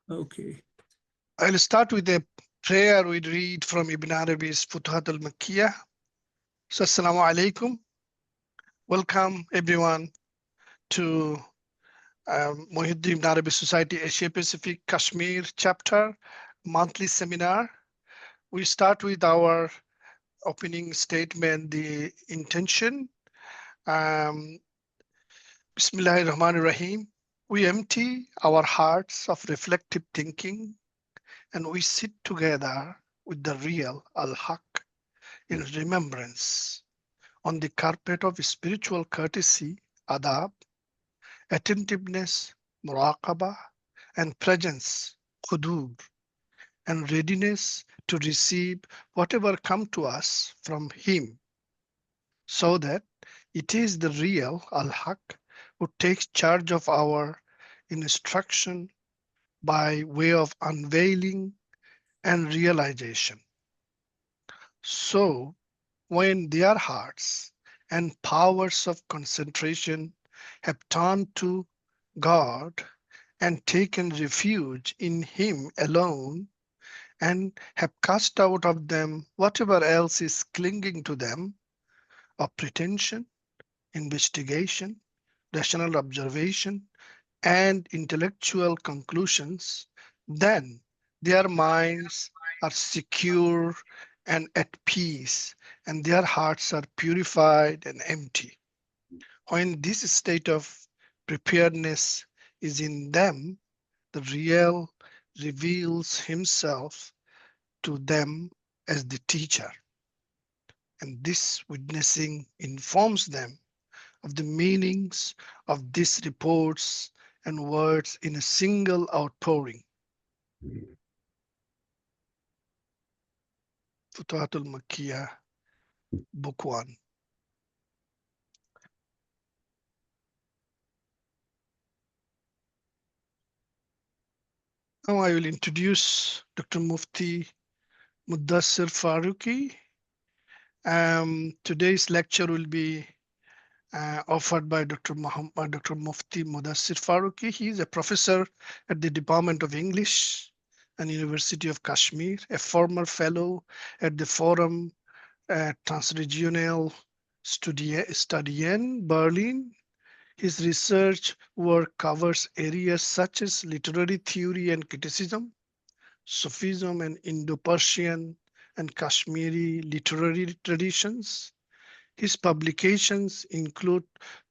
Okay. I'll start with a prayer we read from Ibn Arabi's Futuhat al-Makkiyah. So, Assalamu alaikum. Welcome everyone to Muhyiddin Ibn Arabi Society Asia Pacific Kashmir chapter monthly seminar. We start with our opening statement, the intention. Bismillahirrahmanirrahim. We empty our hearts of reflective thinking and we sit together with the real Al-Haq in remembrance on the carpet of spiritual courtesy, adab, attentiveness, muraqabah, and presence, qudur, and readiness to receive whatever comes to us from him, so that it is the real Al-Haq who takes charge of our instruction by way of unveiling and realization. So, when their hearts and powers of concentration have turned to God and taken refuge in Him alone and have cast out of them whatever else is clinging to them of pretension, investigation, rational observation, and intellectual conclusions, then their minds are secure and at peace, and their hearts are purified and empty. When this state of preparedness is in them, the real reveals himself to them as the teacher. And this witnessing informs them of the meanings of these reports and words in a single outpouring. Futuhatul Makkiyah, Book 1. Now I will introduce Dr. Mufti Mudasir Farooqi. Today's lecture will be offered by Dr. Mufti Mudasir Farooqi. He is a professor at the Department of English and University of Kashmir, a former fellow at the Forum Transregionale Studien, Berlin. His research work covers areas such as literary theory and criticism, Sufism and Indo-Persian and Kashmiri literary traditions. His publications include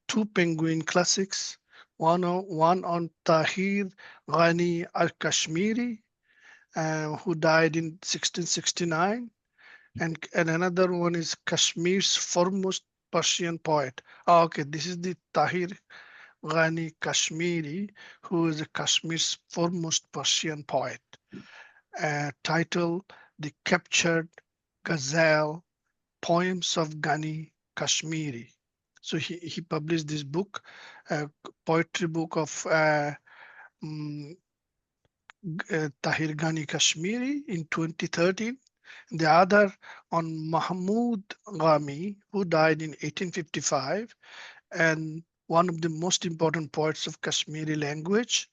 two Penguin classics, one on Tahir Ghani Kashmiri, who died in 1669, and another one is Kashmir's foremost Persian poet. Okay, this is the Tahir Ghani Kashmiri, who is Kashmir's foremost Persian poet, titled The Captured Gazelle, Poems of Ghani Kashmiri. So he published this book, poetry book of Tahir Ghani Kashmiri in 2013. The other on Mahmud Gami, who died in 1855, and one of the most important poets of Kashmiri language,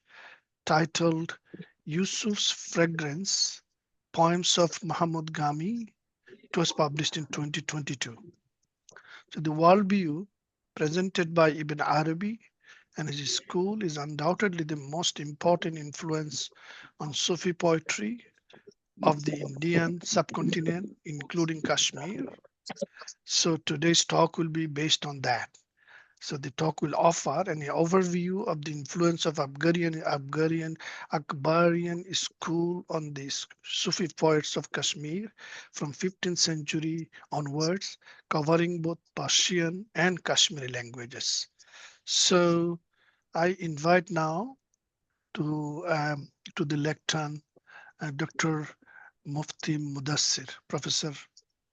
titled Yusuf's Fragrance, Poems of Mahmud Gami. It was published in 2022. So the worldview presented by Ibn Arabi and his school is undoubtedly the most important influence on Sufi poetry of the Indian subcontinent, including Kashmir. So today's talk will be based on that. So the talk will offer an overview of the influence of Akbarian school on the Sufi poets of Kashmir from 15th century onwards, covering both Persian and Kashmiri languages. So I invite now to the lectern Dr. Mufti Mudasir, Professor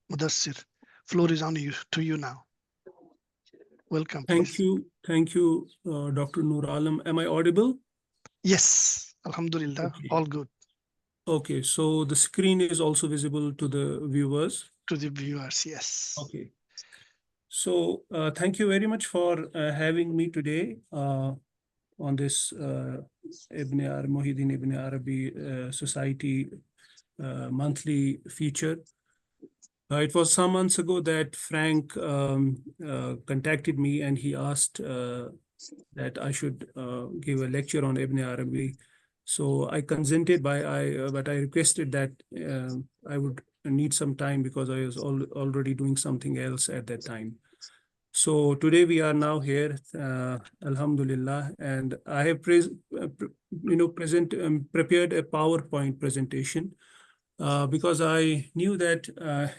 Mudasir. Floor is on you to you now. Welcome, Thank please. you, Dr. Noor Alam. Am I audible? Yes, Alhamdulillah, Okay. all good. Okay, so the screen is also visible to the viewers. To the viewers, yes. Okay. So thank you very much for having me today. on this Muhyiddin Ibn Arabi Society monthly feature. It was some months ago that Frank contacted me, and he asked that I should give a lecture on Ibn Arabi. So I consented, but I requested that I would need some time because I was already doing something else at that time. So today we are now here, Alhamdulillah, and I have prepared a PowerPoint presentation because I knew that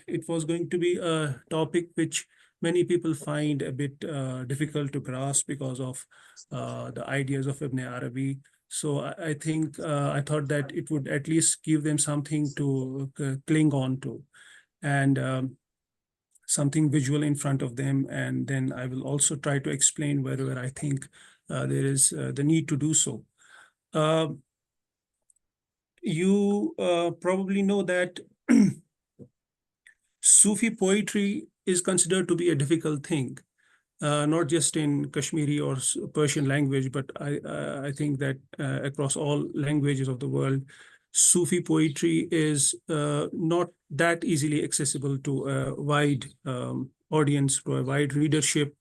it was going to be a topic which many people find a bit difficult to grasp because of the ideas of Ibn Arabi. So I think I thought that it would at least give them something to cling on to, and something visual in front of them. And then I will also try to explain wherever I think there is the need to do so. You probably know that Sufi poetry is considered to be a difficult thing, not just in Kashmiri or Persian language, but I think that across all languages of the world, Sufi poetry is not that easily accessible to a wide audience, to a wide readership.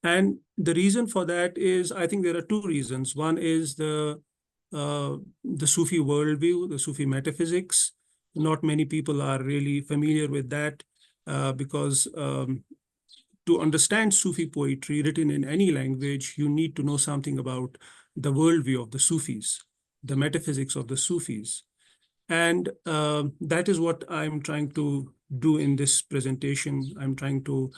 And the reason for that is, I think there are two reasons. One is the Sufi worldview, the Sufi metaphysics. Not many people are really familiar with that because to understand Sufi poetry written in any language, you need to know something about the worldview of the Sufis, the metaphysics of the Sufis. And that is what I'm trying to do in this presentation. I'm trying to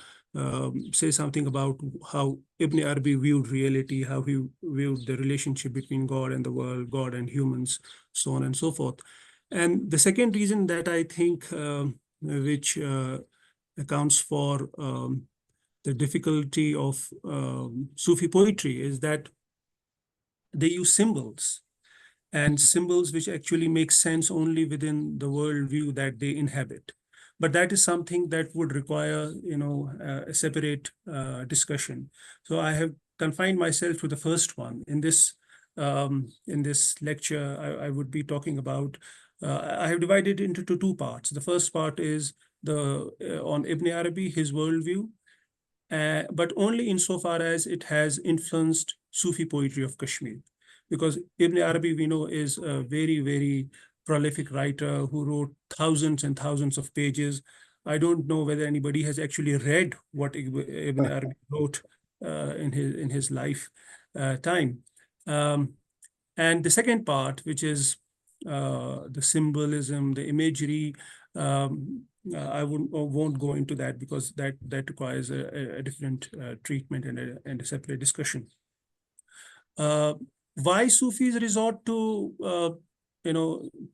say something about how Ibn Arabi viewed reality, how he viewed the relationship between God and the world, God and humans, so on and so forth. And the second reason that I think which accounts for the difficulty of Sufi poetry is that they use symbols, and symbols which actually make sense only within the worldview that they inhabit. But that is something that would require, a separate discussion. So I have confined myself to the first one. In this lecture, I would be talking about. I have divided it into two parts. The first part is on Ibn Arabi, his worldview, but only insofar as it has influenced Sufi poetry of Kashmir. Because Ibn Arabi, we know, is a very, very prolific writer who wrote thousands and thousands of pages. I don't know whether anybody has actually read what Ibn Arabi wrote in his life time. And the second part, which is the symbolism, the imagery, I won't go into that because that requires a different treatment and a separate discussion. Why Sufis resort to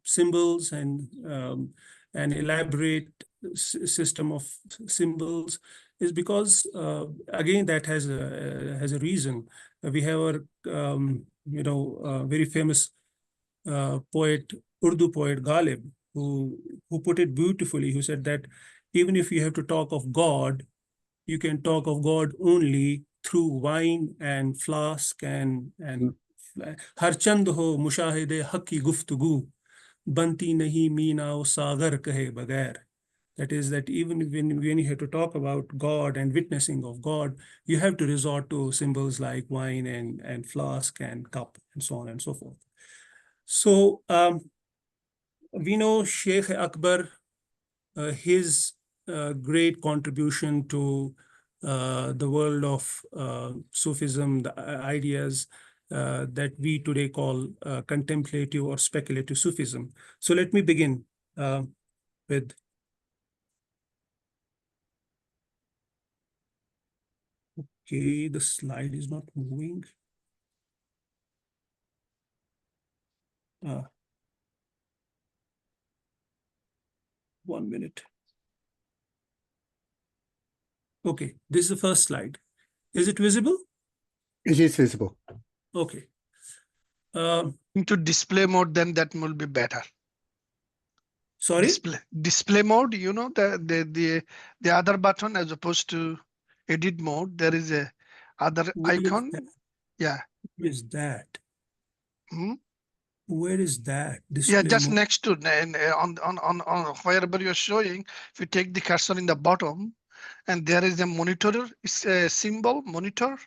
symbols and an elaborate system of symbols is because again that has a reason. We have a very famous Urdu poet Ghalib, who put it beautifully, who said that even if you have to talk of God, you can talk of God only through wine and flask and har chand ho mushahide haq ki guftgu banti nahi meena o sagar kahe bagair. That is, that even when you have to talk about God and witnessing of God, you have to resort to symbols like wine and flask and cup and so on and so forth. So we know Sheikh Akbar, his great contribution to the world of Sufism, the ideas that we today call contemplative or speculative Sufism. So let me begin with. Okay, the slide is not moving. 1 minute. Okay, this is the first slide. Is it visible? It is visible. Okay. Into display mode, then that will be better. Sorry? Display mode, the other button as opposed to edit mode, there is a other icon. Yeah. Where is that? Hmm? Where is that? Yeah, Display just mode. next to on wherever you're showing, if you take the cursor in the bottom, and there is a monitor symbol, monitor.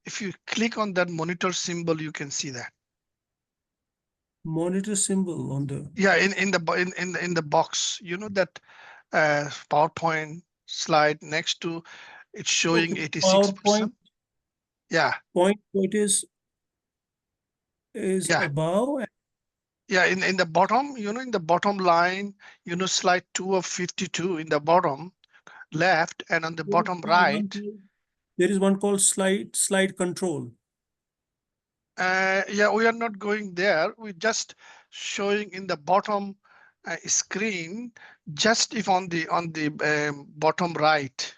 If you click on that monitor symbol, you can see that. Monitor symbol on the. Yeah, in the box, you know that PowerPoint slide next to it's showing Okay, PowerPoint 86%. Yeah, point is yeah, above. yeah. In the bottom, you know, in the bottom line, you know, slide 2 of 52 in the bottom left, and on the There is bottom one right. there is one called slide control. Yeah, we are not going there. We're just showing in the bottom screen, just if on the bottom right.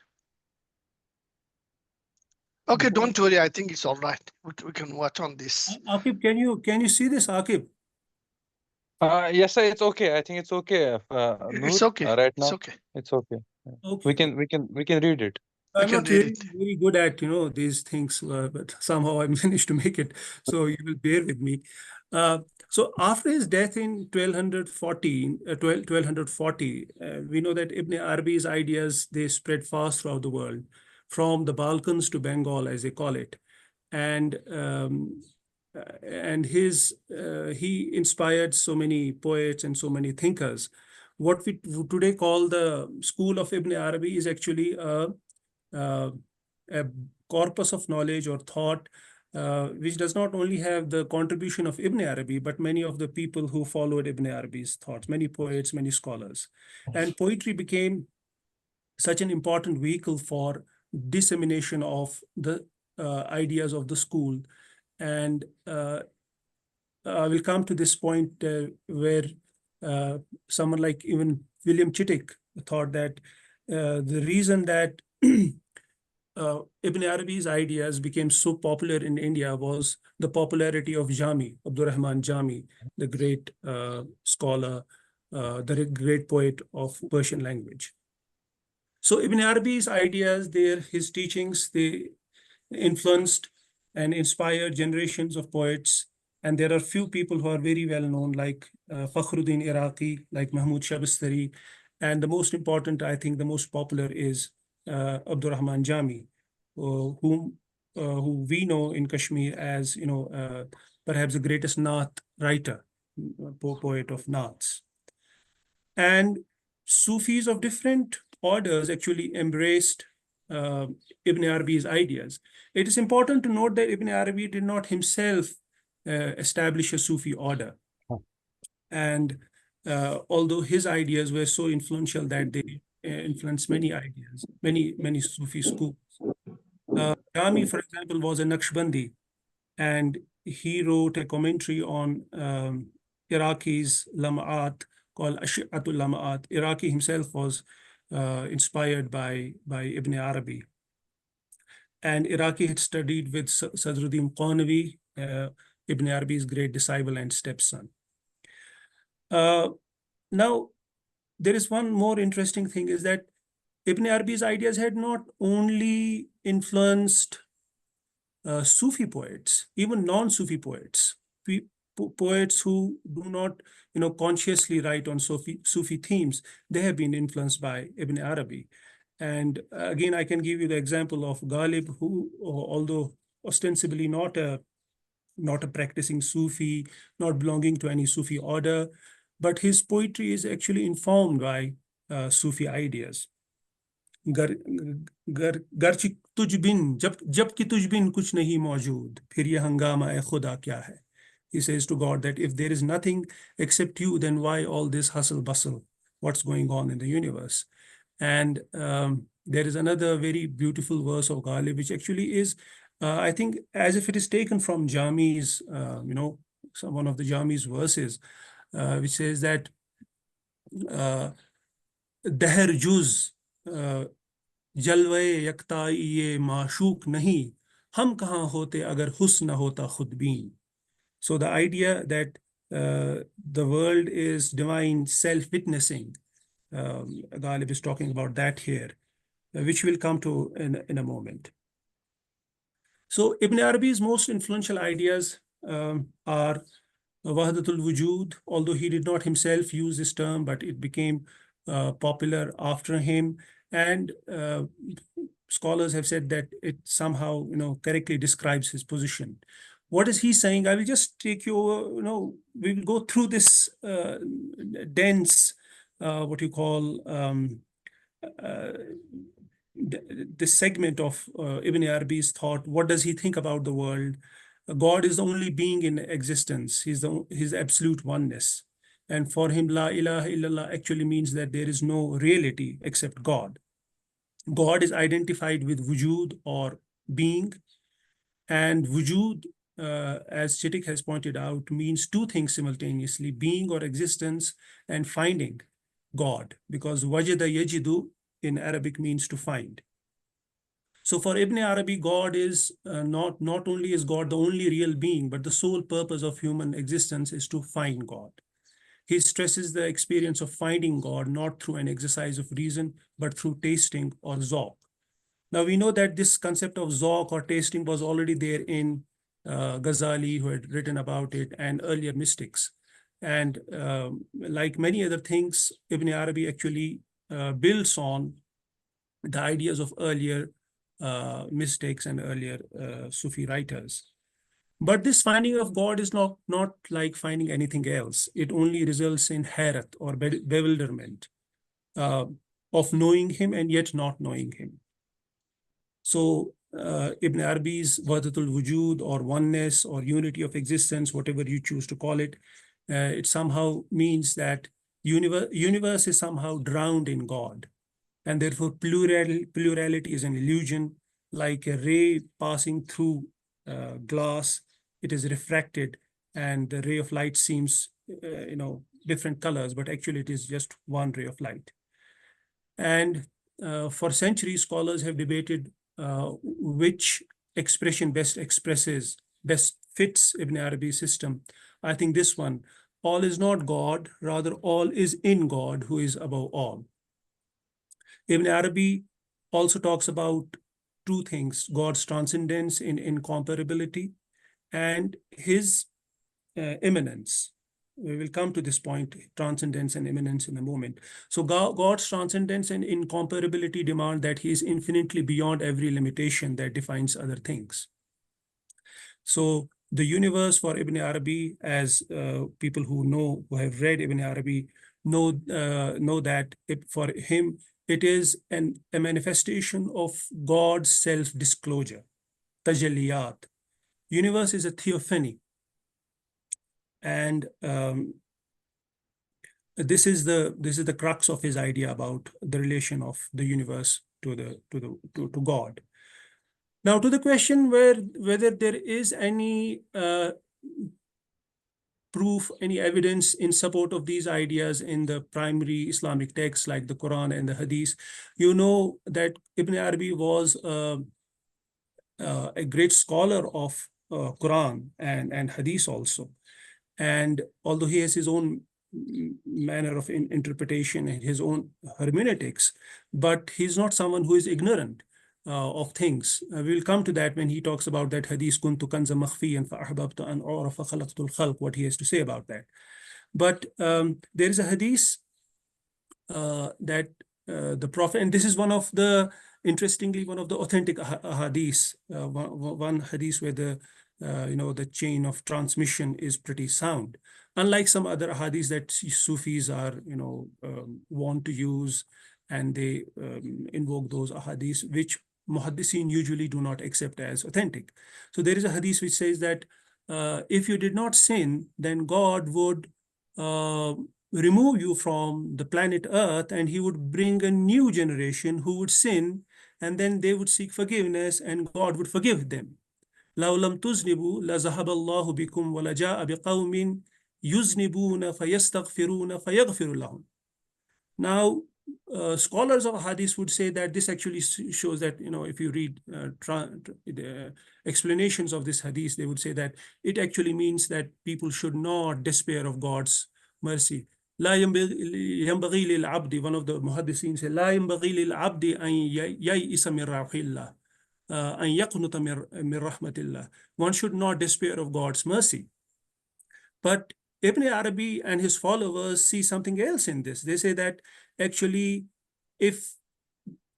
Okay, don't worry. I think it's all right. We can watch on this. Akib, can you see this, Akib? Yes, sir, it's okay. I think it's okay. It's Noor, okay. right It's now, okay. it's okay. Yeah. Okay. We can read it. We I'm can not read really it. very good at these things, but somehow I managed to make it. So you will bear with me. So after his death in 1240, we know that Ibn Arabi's ideas, they spread fast throughout the world, from the Balkans to Bengal, as they call it, and he inspired so many poets and so many thinkers. What we today call the school of Ibn Arabi is actually uh, a corpus of knowledge or thought, which does not only have the contribution of Ibn Arabi, but many of the people who followed Ibn Arabi's thoughts, many poets, many scholars. And poetry became such an important vehicle for dissemination of the ideas of the school. And I will come to this point where someone like even William Chittick thought that the reason that Ibn Arabi's ideas became so popular in India was the popularity of Jami, Abdurrahman Jami, the great scholar, the great poet of Persian language. So Ibn Arabi's ideas, his teachings, they influenced and inspired generations of poets. And there are few people who are very well known, like Fakhruddin Iraqi, like Mahmud Shabastari. And the most important, I think the most popular is Abdurrahman Jami, who we know in Kashmir as, perhaps the greatest Naat writer, poet of Naats. And Sufis of different orders actually embraced Ibn Arabi's ideas. It is important to note that Ibn Arabi did not himself establish a Sufi order. And although his ideas were so influential that they influenced many ideas, many Sufi schools. Gami, for example, was a Naqshbandi, and he wrote a commentary on Iraqi's Lama'at called Ashi'atul Lama'at. Iraqi himself was inspired by Ibn Arabi. And Iraqi had studied with Sadruddin Qanavi, Ibn Arabi's great disciple and stepson. Now, there is one more interesting thing is that Ibn Arabi's ideas had not only influenced Sufi poets, even non-Sufi poets, poets who do not, consciously write on Sufi themes, they have been influenced by Ibn Arabi. And again, I can give you the example of Ghalib, who, although ostensibly not a practicing Sufi, not belonging to any Sufi order, but his poetry is actually informed by Sufi ideas. गर गर गर्च तुझ बिन जब कि तुझ बिन कुछ नहीं मौजूद फिर ये हंगामा ए खुदा क्या है. He says to God that if there is nothing except you, then why all this hustle bustle? What's going on in the universe? And there is another very beautiful verse of Ghalib, which actually is, I think, as if it is taken from Jami's, one of the Jami's verses, which says that Daher juz जलवे यकताई ये माशूक नहीं हम कहाँ होते अगर हुस्न होता खुदबीन. So the idea that the world is divine self-witnessing, Ghalib is talking about that here, which we'll come to in a moment. So Ibn Arabi's most influential ideas are Wahdatul Wujud, although he did not himself use this term, but it became popular after him. And scholars have said that it somehow, correctly describes his position. What is he saying? I will just take you, we will go through this dense, what you call, this segment of Ibn Arabi's thought. What does he think about the world? God is the only being in existence. He's his absolute oneness. And for him, La ilaha illallah actually means that there is no reality except God. God is identified with wujud or being. And wujud, as Chitik has pointed out, means two things simultaneously, being or existence and finding God, because wajada yajidu in Arabic means to find. So for Ibn Arabi, God is not only is God the only real being, but the sole purpose of human existence is to find God. He stresses the experience of finding God not through an exercise of reason, but through tasting or zawq. Now we know that this concept of zawq or tasting was already there in Ghazali, who had written about it, and earlier mystics. And like many other things, Ibn Arabi actually builds on the ideas of earlier mystics and earlier Sufi writers. But this finding of God is not like finding anything else. It only results in hayrat or bewilderment of knowing him and yet not knowing him. So Ibn Arabi's Wahdatul Wujud or oneness or unity of existence, whatever you choose to call it, it somehow means that universe is somehow drowned in God. And therefore plurality is an illusion, like a ray passing through glass. It is refracted and the ray of light seems, different colors, but actually it is just one ray of light. And for centuries, scholars have debated which expression best fits Ibn Arabi's system. I think this one, all is not God, rather all is in God, who is above all. Ibn Arabi also talks about two things: God's transcendence in incomparability and his immanence. We will come to this point, transcendence and immanence, in a moment. So God's transcendence and incomparability demand that he is infinitely beyond every limitation that defines other things. So the universe for Ibn Arabi, as people who have read Ibn Arabi, know that for him, it is a manifestation of God's self-disclosure, tajalliyat. Universe is a theophany. And this is the crux of his idea about the relation of the universe to God. Now, to the question whether there is any proof, any evidence in support of these ideas in the primary Islamic texts like the Quran and the Hadith, you know that Ibn Arabi was a great scholar of Quran and Hadith also. And although he has his own manner of interpretation and his own hermeneutics, but he's not someone who is ignorant of things. We'll come to that when he talks about that hadith, kuntu kanza makhfiyan fa ahbabtu an a'rafa khalaqtul khalq, what he has to say about that. But there is a hadith that the Prophet, and this is interestingly, one of the authentic hadiths, one hadith where the chain of transmission is pretty sound. Unlike some other hadiths that Sufis are, want to use, and they invoke those hadiths, which muhaddithin usually do not accept as authentic. So there is a hadith which says that if you did not sin, then God would remove you from the planet Earth, and he would bring a new generation who would sin, and then they would seek forgiveness, and God would forgive them. لو لم تذنبوا لذهب الله بكم ولجاء بقوم يذنبون فيستغفرون فيغفر لهم. Now, scholars of hadith would say that this actually shows that, if you read explanations of this hadith, they would say that it actually means that people should not despair of God's mercy. لا ينبغي للعبد, one of the muhaddithin said, لا ينبغي للعبد أن ييئس من روح الله. أن يقنط من رحمة الله. One should not despair of God's mercy. But Ibn Arabi and his followers see something else in this. They say that actually, if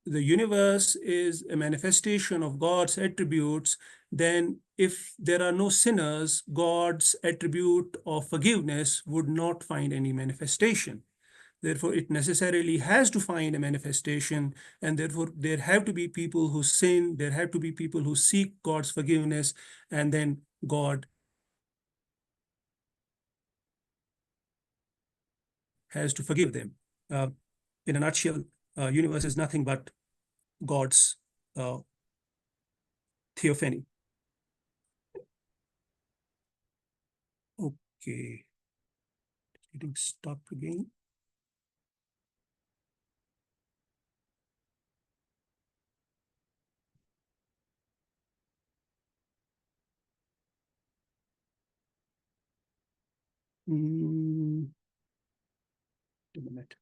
the universe is a manifestation of God's attributes, then if there are no sinners, God's attribute of forgiveness would not find any manifestation. Therefore, it necessarily has to find a manifestation, and therefore there have to be people who sin, there have to be people who seek God's forgiveness, and then God has to forgive them. In a nutshell, universe is nothing but God's theophany. Okay, getting stuck again. A minute.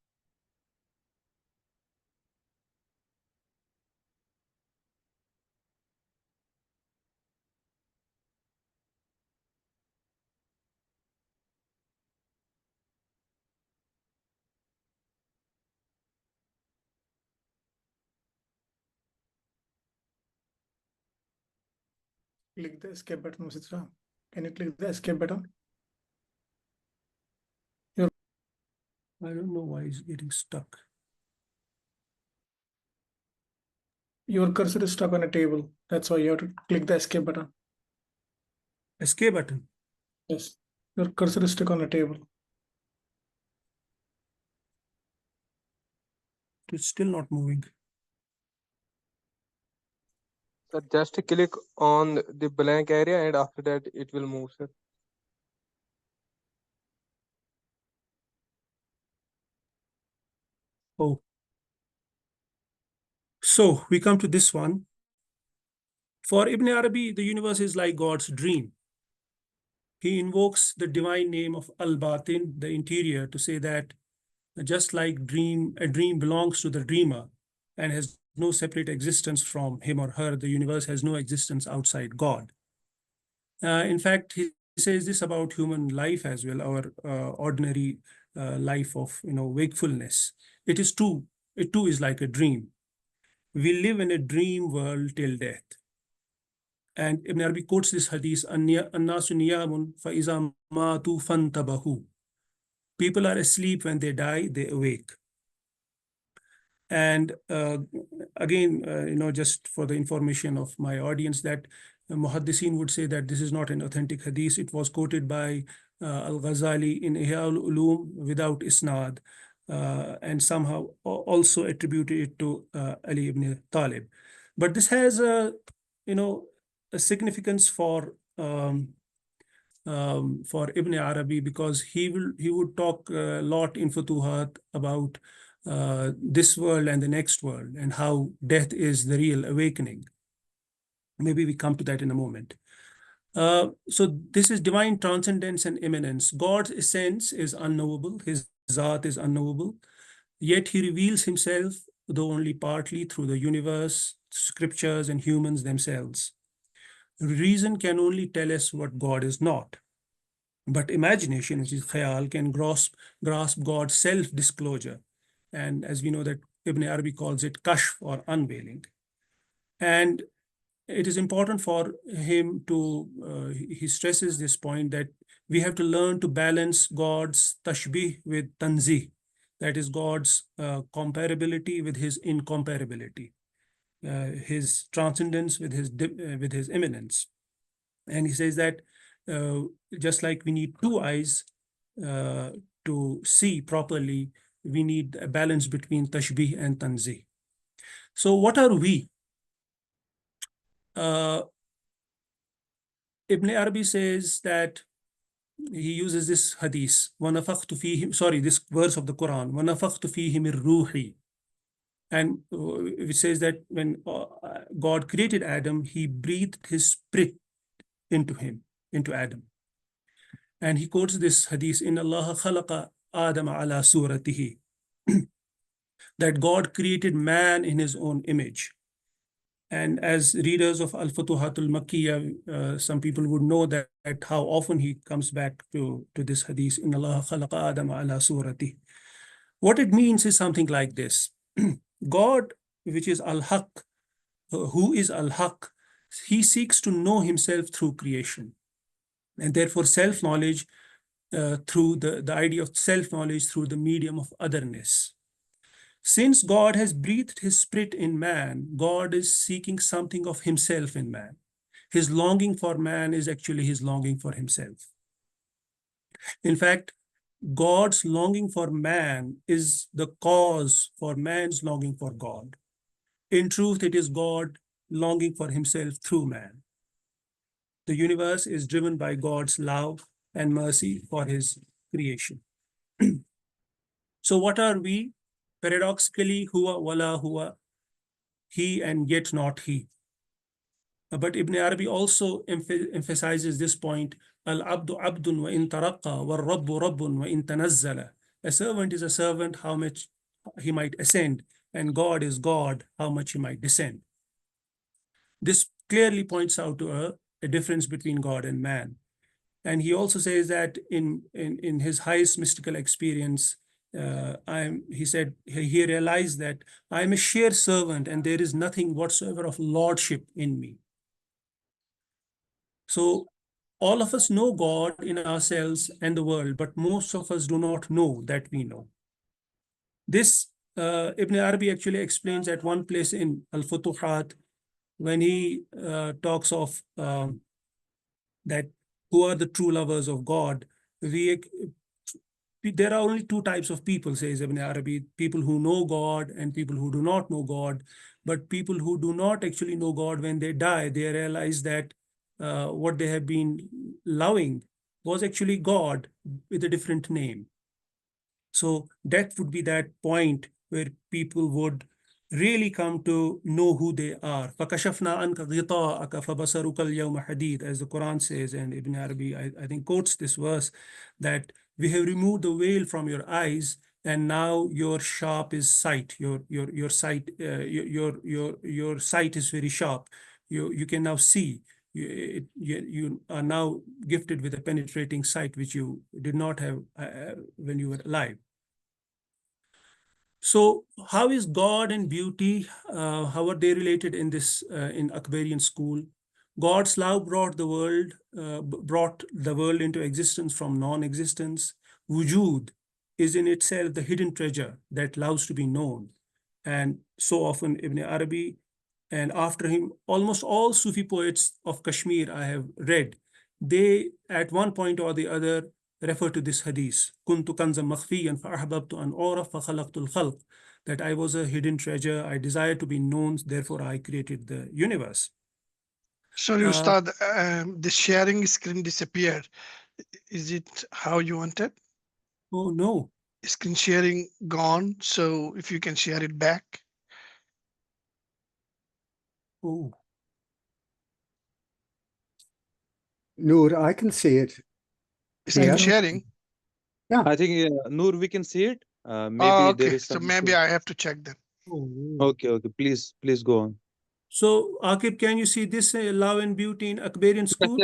Click the escape button, Mr. Can you click the escape button? I don't know why it's getting stuck. Your cursor is stuck on a table. That's why you have to click the escape button. Escape button. Yes. Your cursor is stuck on a table. It's still not moving. Sir, just click on the blank area and after that it will move, sir. Oh. So we come to this one. For Ibn Arabi, the universe is like God's dream. He invokes the divine name of Al-Batin, the interior, to say that just like a dream belongs to the dreamer and has no separate existence from him or her, the universe has no existence outside God. In fact, he says this about human life as well, our ordinary life of wakefulness. It is true. It too is like a dream. We live in a dream world till death. And Ibn Arabi quotes this hadith, "An-nasu niyamun fa iza matu fantabahu." People are asleep when they die, they awake. And again, just for the information of my audience, that Muhaddisin would say that this is not an authentic hadith. It was quoted by Al-Ghazali in Ihya al-Ulum without isnad, and somehow also attributed it to Ali ibn Talib. But this has a significance for Ibn Arabi, because he would talk a lot in Futuhat about this world and the next world, and how death is the real awakening. Maybe we come to that in a moment. So this is divine transcendence and immanence. God's essence is unknowable. His Zat is unknowable. Yet he reveals himself, though only partly, through the universe, scriptures, and humans themselves. Reason can only tell us what God is not. But imagination, which is khayal, can grasp God's self-disclosure. And as we know that Ibn Arabi calls it kashf, or unveiling. And it is important for him to, he stresses this point, that we have to learn to balance God's tashbih with tanzih. That is God's comparability with his incomparability, his transcendence with his immanence. And he says that just like we need two eyes to see properly, we need a balance between tashbih and tanzih. So what are we? Ibn Arabi says that he uses this hadith, this verse of the Quran, وَنَفَخْتُ فِيهِ مِنْ رُوحِي, and which says that when God created Adam, he breathed his spirit into Adam. And he quotes this hadith, "Inna Allah khalaqa Adam ala suratihi," that God created man in his own image. And as readers of Al-Futuhat al-Makkiyah, some people would know that how often he comes back to this hadith, in Allah khalaqa Adam ala surati. What it means is something like this. God, which is Al-Haq, who is Al-Haq, he seeks to know himself through creation. And therefore self-knowledge, through the idea of self-knowledge through the medium of otherness. Since God has breathed his spirit in man, God is seeking something of himself in man. His longing for man is actually his longing for himself. In fact, God's longing for man is the cause for man's longing for God. In truth, it is God longing for himself through man. The universe is driven by God's love and mercy for his creation. So what are we? Paradoxically, huwa wala huwa, he and yet not he. But Ibn Arabi also emphasizes this point, al-abdu abdun wa in taraqqa, wa rabbu rabbun wa in tanazzala. A servant is a servant, how much he might ascend, and God is God, how much he might descend. This clearly points out to a difference between God and man. And he also says that in his highest mystical experience, he said he realized that I am a sheer servant and there is nothing whatsoever of lordship in me. So all of us know God in ourselves and the world, but most of us do not know that we know. This Ibn Arabi actually explains at one place in Al-Futuhat, when he talks of that who are the true lovers of God, there are only two types of people, says Ibn Arabi, people who know God and people who do not know God. But people who do not actually know God, when they die, they realize that what they have been loving was actually God with a different name. So that would be that point where people would really come to know who they are. فَكَشَفْنَا عَنْكَ غِطَاءَكَ فَبَصَرُكَ الْيَوْمَ حَدِيدٌ, as the Quran says, and Ibn Arabi, I think, quotes this verse, that we have removed the veil from your eyes, and now your sharp is sight. Your sight, your sight is very sharp. You can now see. You are now gifted with a penetrating sight, which you did not have when you were alive. So how is God and beauty, how are they related in this, in Akbarian school? God's love brought the world into existence from non-existence. Wujud is in itself the hidden treasure that loves to be known. And so often Ibn Arabi, and after him, almost all Sufi poets of Kashmir I have read, they at one point or the other refer to this hadith, kuntu kanzan makhfiyan fa'ahbabtu an uraf fakhalaqtul khalq, that I was a hidden treasure, I desired to be known, therefore I created the universe. Sorry, Ustad, the sharing screen disappeared. Is it how you wanted? Oh no. Screen sharing gone, so if you can share it back. Oh. Noor, I can see it. Screen Yeah. sharing. I think Noor, we can see it. Maybe Oh, there okay, is so some. maybe I have to check then. Oh. Okay, please go on. So Akib, can you see this love and beauty in Akbarian school?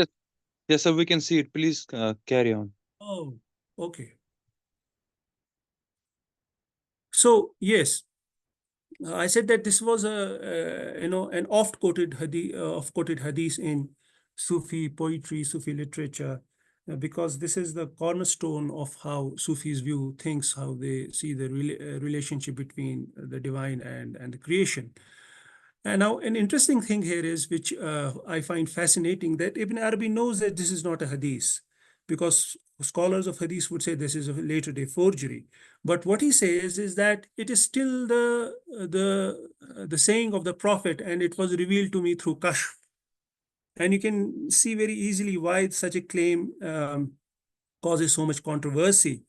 Yes, sir, we can see it. Please carry on. Oh, okay. So yes, I said that this was an oft-quoted hadith in Sufi poetry, Sufi literature, because this is the cornerstone of how Sufis view things, how they see the relationship between the divine and the creation. And now an interesting thing here is, which I find fascinating, that Ibn Arabi knows that this is not a hadith, because scholars of hadith would say this is a later day forgery. But what he says is that it is still the saying of the Prophet, and it was revealed to me through Kashf. And you can see very easily why such a claim causes so much controversy,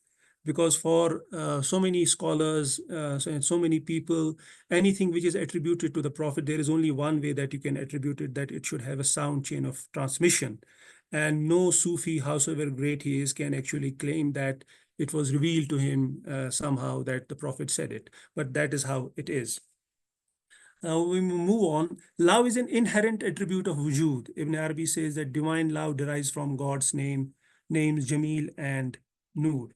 because for so many scholars and so many people, anything which is attributed to the Prophet, there is only one way that you can attribute it, that it should have a sound chain of transmission. And no Sufi, howsoever great he is, can actually claim that it was revealed to him somehow that the Prophet said it. But that is how it is. We move on. Love is an inherent attribute of wujud. Ibn Arabi says that divine love derives from God's names Jamil and Noor.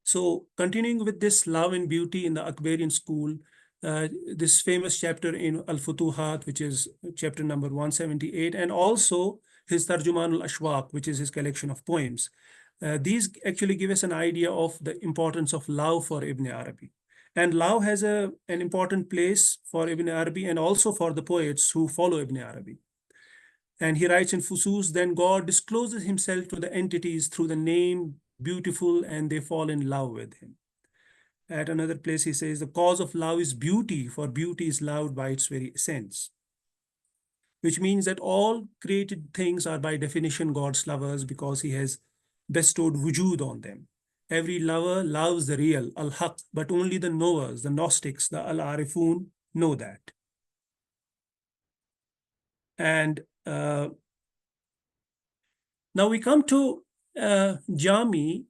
So continuing with this love and beauty in the Akbarian school, this famous chapter in Al-Futuhat, which is chapter number 178, and also his Tarjuman al-Ashwaq, which is his collection of poems. These actually give us an idea of the importance of love for Ibn Arabi. And love has an important place for Ibn Arabi and also for the poets who follow Ibn Arabi. And he writes in Fusus, then God discloses himself to the entities through the name beautiful, and they fall in love with him. At another place, he says, the cause of love is beauty, for beauty is loved by its very essence. Which means that all created things are by definition God's lovers because he has bestowed wujud on them. Every lover loves the real, al-haq, but only the knowers, the Gnostics, the al-arifun, know that. And now we come to Jami,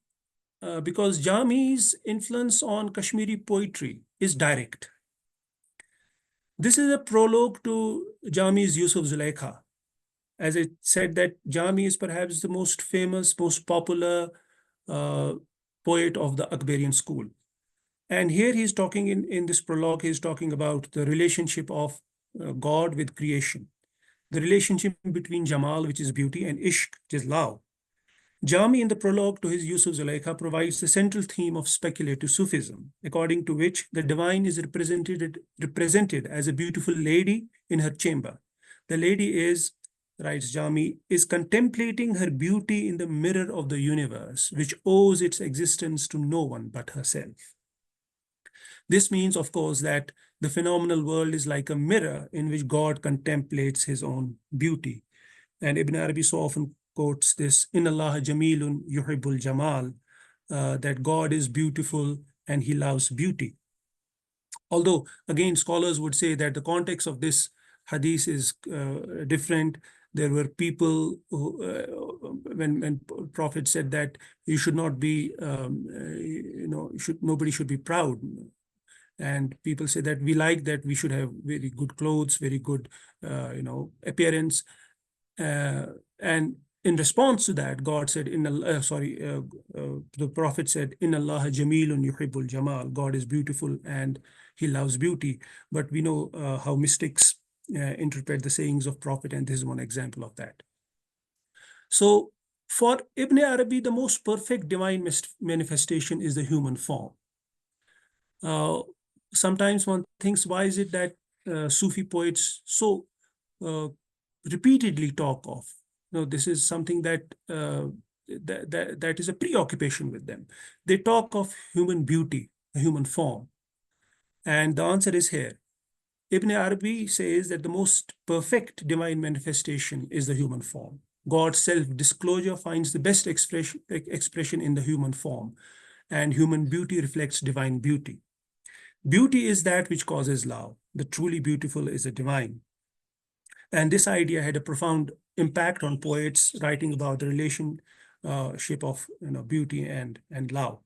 because Jami's influence on Kashmiri poetry is direct. This is a prologue to Jami's Yusuf Zulaikha. As I said, that Jami is perhaps the most famous, most popular poet of the Akbarian school. And here he's talking in this prologue, he's talking about the relationship of God with creation, the relationship between Jamal, which is beauty, and Ishq, which is love. Jami, in the prologue to his Yusuf Zulaikha, provides the central theme of speculative Sufism, according to which the divine is represented as a beautiful lady in her chamber. The lady is, writes Jami, is contemplating her beauty in the mirror of the universe, which owes its existence to no one but herself. This means, of course, that the phenomenal world is like a mirror in which God contemplates his own beauty. And Ibn Arabi so often quotes this, Inna Allah Jamilun Yuhibbul Jamal, that God is beautiful and he loves beauty. Although, again, scholars would say that the context of this hadith is different. There were people who, when Prophet said that you should not be, nobody should be proud. And people say that we like that we should have very good clothes, very good, appearance. And in response to that, God said, the Prophet said, Inna Allah Jamilun Yuhibbul Jamal. God is beautiful and he loves beauty. But we know how mystics interpret the sayings of Prophet, and this is one example of that. So for Ibn Arabi, the most perfect divine manifestation is the human form. Sometimes one thinks, why is it that Sufi poets so repeatedly talk of? This is something that that is a preoccupation with them. They talk of human beauty, the human form. And the answer is here. Ibn Arabi says that the most perfect divine manifestation is the human form. God's self-disclosure finds the best expression in the human form, and human beauty reflects divine beauty. Beauty is that which causes love. The truly beautiful is the divine. And this idea had a profound impact on poets writing about the relationship of beauty and love.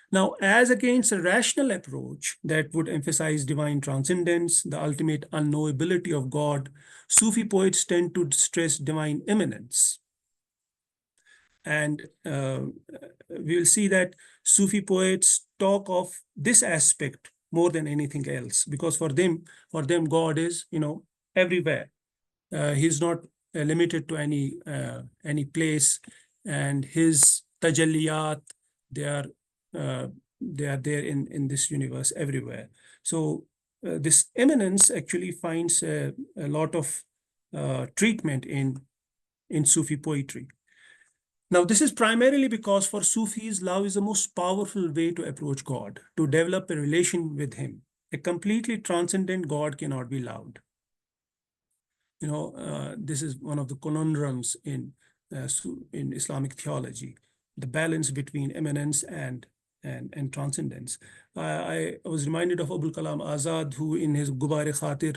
Now, as against a rational approach that would emphasize divine transcendence, the ultimate unknowability of God, Sufi poets tend to stress divine immanence. And we'll see that Sufi poets talk of this aspect more than anything else, because for them, God is, everywhere. He's not limited to any place, and his tajalliyat, they are there in this universe everywhere. So this immanence actually finds a lot of treatment in Sufi poetry. Now, this is primarily because for Sufis, love is the most powerful way to approach God, to develop a relation with him. A completely transcendent God cannot be loved. This is one of the conundrums in Islamic theology, the balance between immanence and transcendence. I was reminded of Abul Kalam Azad, who in his Gubar-e-Khatir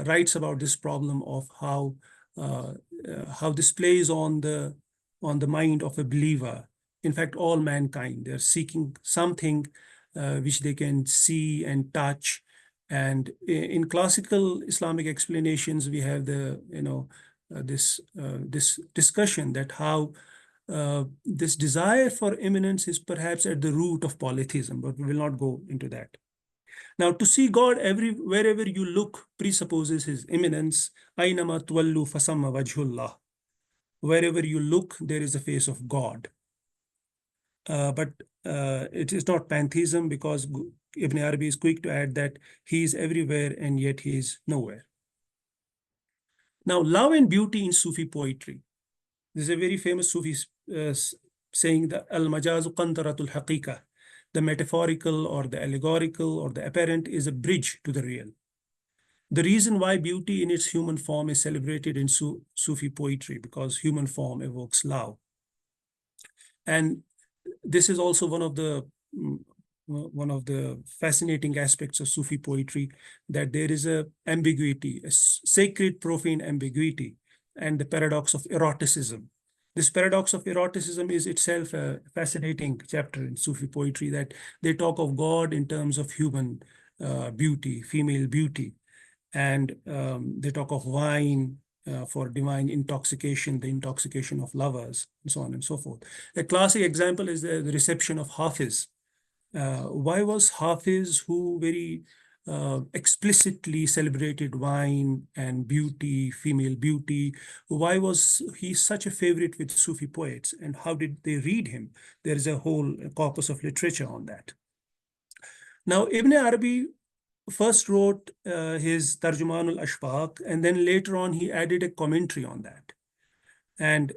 writes about this problem of how this plays on the mind of a believer. In fact, all mankind, they're seeking something which they can see and touch, And in classical Islamic explanations, we have the, this discussion that how this desire for immanence is perhaps at the root of polytheism, but we will not go into that. Now, to see God wherever you look presupposes his immanence. Aynama tuwallu fasamma wajhullah. Wherever you look, there is a face of God. But it is not pantheism, because Ibn Arabi is quick to add that he is everywhere and yet he is nowhere. Now, love and beauty in Sufi poetry. This is a very famous Sufi saying that al-majazu qantaratul haqiqa. The metaphorical or the allegorical or the apparent is a bridge to the real. The reason why beauty in its human form is celebrated in Sufi poetry, because human form evokes love. And this is also one of the fascinating aspects of Sufi poetry, that there is a ambiguity, a sacred profane ambiguity, and the paradox of eroticism. This paradox of eroticism is itself a fascinating chapter in Sufi poetry, that they talk of God in terms of human beauty, female beauty, and they talk of wine for divine intoxication, the intoxication of lovers, and so on and so forth. A classic example is the reception of Hafiz. Why was Hafiz, who very explicitly celebrated wine and beauty, female beauty, why was he such a favorite with Sufi poets, and how did they read him? There is a whole corpus of literature on that. Now, Ibn Arabi first wrote his Tarjuman al-Ashfaq, and then later on he added a commentary on that. And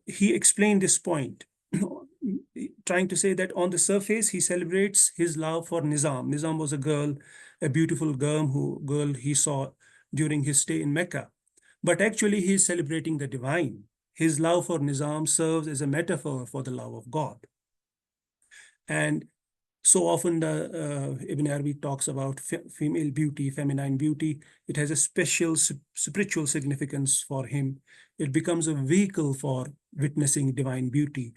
he explained this point, trying to say that on the surface, he celebrates his love for Nizam. Nizam was a girl, a beautiful girl he saw during his stay in Mecca. But actually, he is celebrating the divine. His love for Nizam serves as a metaphor for the love of God. And so often Ibn Arabi talks about female beauty, feminine beauty. It has a special spiritual significance for him. It becomes a vehicle for witnessing divine beauty.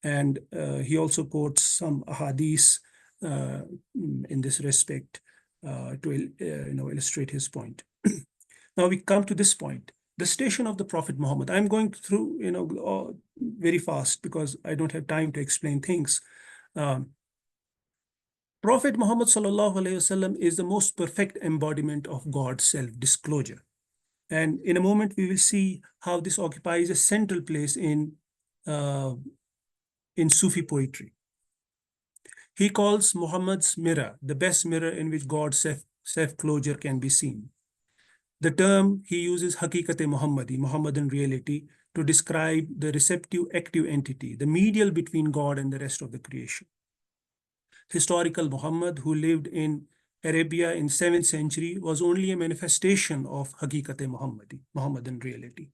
And he also quotes some ahadith in this respect to illustrate his point. Now we come to this point, the station of the Prophet Muhammad. I'm going through very fast because I don't have time to explain things. Prophet Muhammad sallallahu alaihi wasallam is the most perfect embodiment of God's self-disclosure. And in a moment, we will see how this occupies a central place in Sufi poetry. He calls Muhammad's mirror the best mirror in which God's self-closure can be seen. The term he uses, Haqiqat-e Muhammadi, Muhammadan reality, to describe the receptive active entity, the medial between God and the rest of the creation. Historical Muhammad, who lived in Arabia in 7th century, was only a manifestation of Haqiqat-e Muhammadi, Muhammadan reality.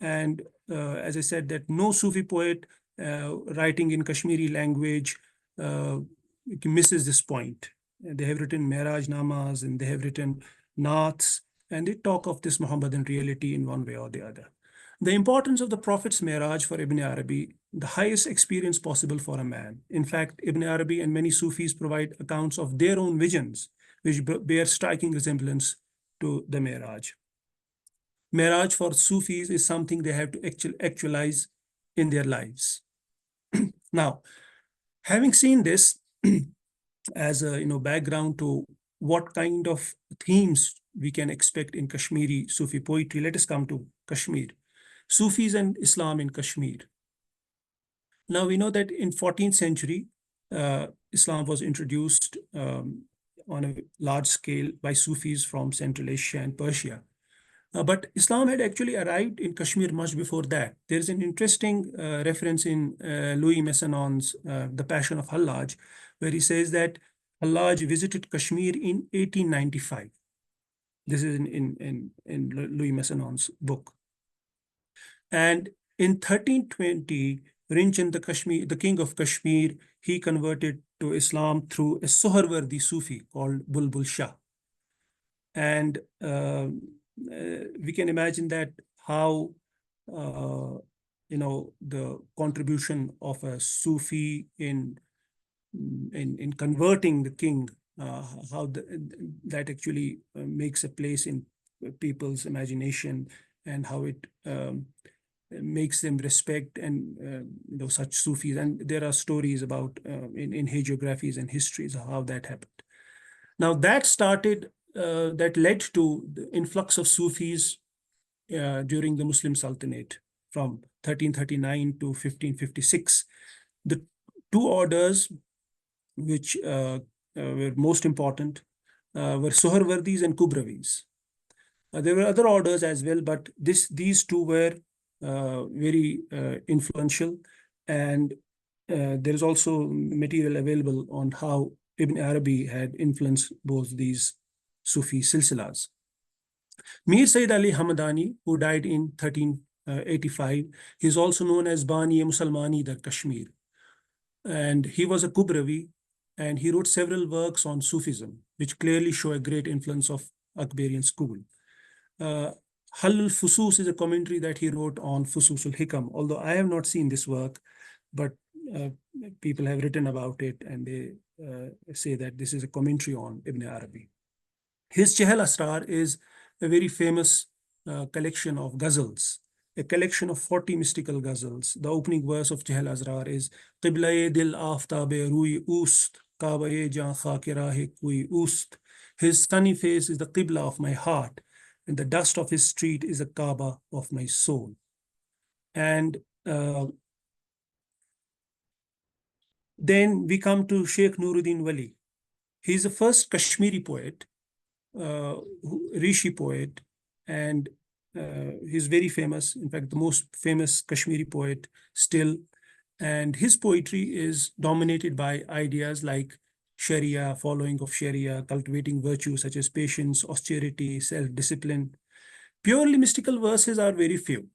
And as I said, that no Sufi poet writing in Kashmiri language misses this point. They have written Miraj Namas and they have written Naats, and they talk of this Muhammadan reality in one way or the other. The importance of the Prophet's Miraj for Ibn Arabi, the highest experience possible for a man. In fact, Ibn Arabi and many Sufis provide accounts of their own visions, which bear striking resemblance to the Miraj. Miraj for Sufis is something they have to actualize in their lives. Now, having seen this as a background to what kind of themes we can expect in Kashmiri Sufi poetry, let us come to Kashmir. Sufis and Islam in Kashmir. Now we know that in 14th century, Islam was introduced on a large scale by Sufis from Central Asia and Persia. But Islam had actually arrived in Kashmir much before that. There's an interesting reference in Louis Massenon's The Passion of Hallaj, where he says that Hallaj visited Kashmir in 1895. This is in Louis Massenon's book. And in 1320, Rinchand the king of Kashmir, he converted to Islam through a Soharwardi Sufi called Bulbul Shah. And we can imagine that how the contribution of a Sufi in converting the king how that actually makes a place in people's imagination, and how it makes them respect and such Sufis. And there are stories about in hagiographies and histories how that happened. Now that started, that led to the influx of Sufis during the Muslim Sultanate from 1339 to 1556. The two orders which were most important were Suharwardis and Kubravis. There were other orders as well, but these two were very influential, and there is also material available on how Ibn Arabi had influenced both these Sufi silsilas. Mir Sayyid Ali Hamadani, who died in 1385, he is also known as Bani-e-Musalmani the Kashmir, and he was a Kubravi, and he wrote several works on Sufism, which clearly show a great influence of Akbarian school. Hal al-Fusus is a commentary that he wrote on Fusus al-Hikam, although I have not seen this work, but people have written about it, and they say that this is a commentary on Ibn Arabi. His Chehel Asrar is a very famous collection of ghazals, a collection of 40 mystical ghazals. The opening verse of Chehel Asrar is Qibla-e dil aftab-e rui oost, Kaaba-e jan khakira-e kui oost. His sunny face is the Qibla of my heart, and the dust of his street is the Kaaba of my soul. And then we come to Sheikh Nuruddin Wali. He's the first Kashmiri poet, Rishi poet, and he's very famous. In fact, the most famous Kashmiri poet still. And his poetry is dominated by ideas like Sharia, following of Sharia, cultivating virtues such as patience, austerity, self-discipline. Purely mystical verses are very few.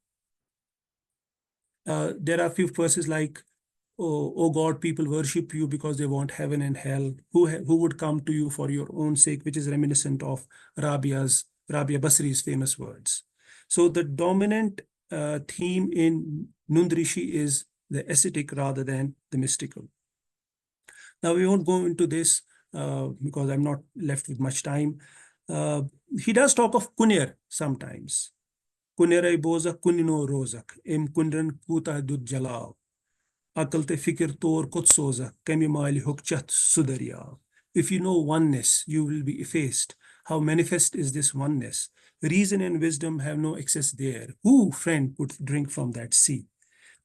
There are few verses like, oh God, people worship you because they want heaven and hell. Who would come to you for your own sake, which is reminiscent of Rabia Basri's famous words. So the dominant theme in Nund Rishi is the ascetic rather than the mystical. Now, we won't go into this because I'm not left with much time. He does talk of Kunir sometimes. Kunir boza kunino rozak, em kunran kuta dud jalao. Akalte fikir tor kutsoza, kemi mali hukchat sudarya. If you know oneness, you will be effaced. How manifest is this oneness? Reason and wisdom have no access there. Who, friend, could drink from that sea?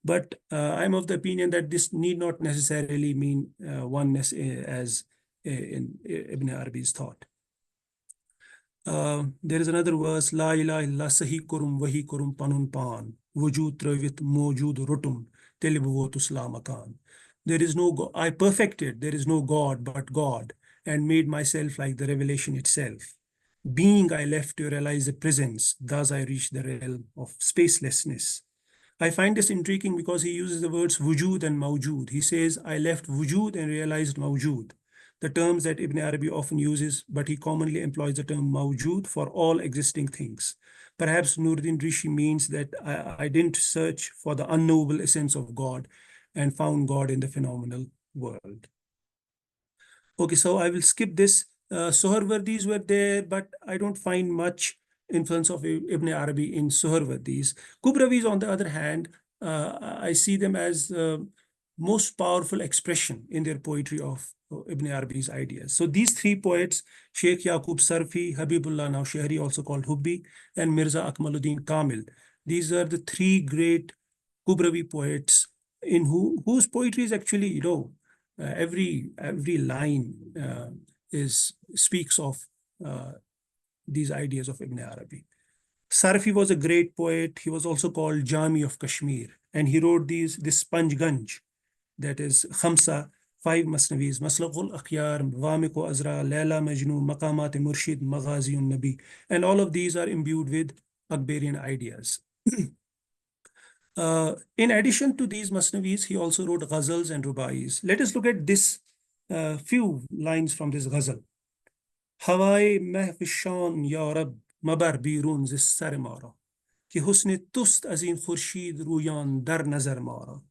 But I'm of the opinion that this need not necessarily mean oneness as in Ibn Arabi's thought. There is another verse, La ilaha illa sahi kurum wahi kurum panun pan, wujud travit mojud rutum, telibuvotusla makan. There is no God. I perfected, there is no God but God, and made myself like the revelation itself. Being I left to realize the presence, thus I reached the realm of spacelessness. I find this intriguing because he uses the words wujud and mawjud. He says, I left wujud and realized mawjud, the terms that Ibn Arabi often uses, but he commonly employs the term mawjud for all existing things. Perhaps Nuruddin Rishi means that I didn't search for the unknowable essence of God and found God in the phenomenal world. Okay, so I will skip this. Suharwardis were there, but I don't find much influence of Ibn Arabi in Suharwardis. Kubravis, on the other hand, I see them as most powerful expression in their poetry of Ibn Arabi's ideas. So these three poets, Sheikh Yaqub Sarfi, Habibullah Naushehri, also called Hubbi, and Mirza Akmaluddin Kamil. These are the three great Kubravi poets in whose poetry is actually, every line speaks of these ideas of Ibn Arabi. Sarfi was a great poet. He was also called Jami of Kashmir, and he wrote this Panj Ganj, that is Khamsa, 5 Masnavis, Maslaqul Akhyar, Wamiq Azra, Layla Majnu, Maqamat Murshid, Maghaziun Nabi, and all of these are imbued with Akbarian ideas. In addition to these Masnavis, he also wrote ghazals and rubais. Let us look at this few lines from this ghazal. Hawai mehvishan ya Rab mabar birun zis sar mara ki husne tust az in khurshid ruyan dar nazar mara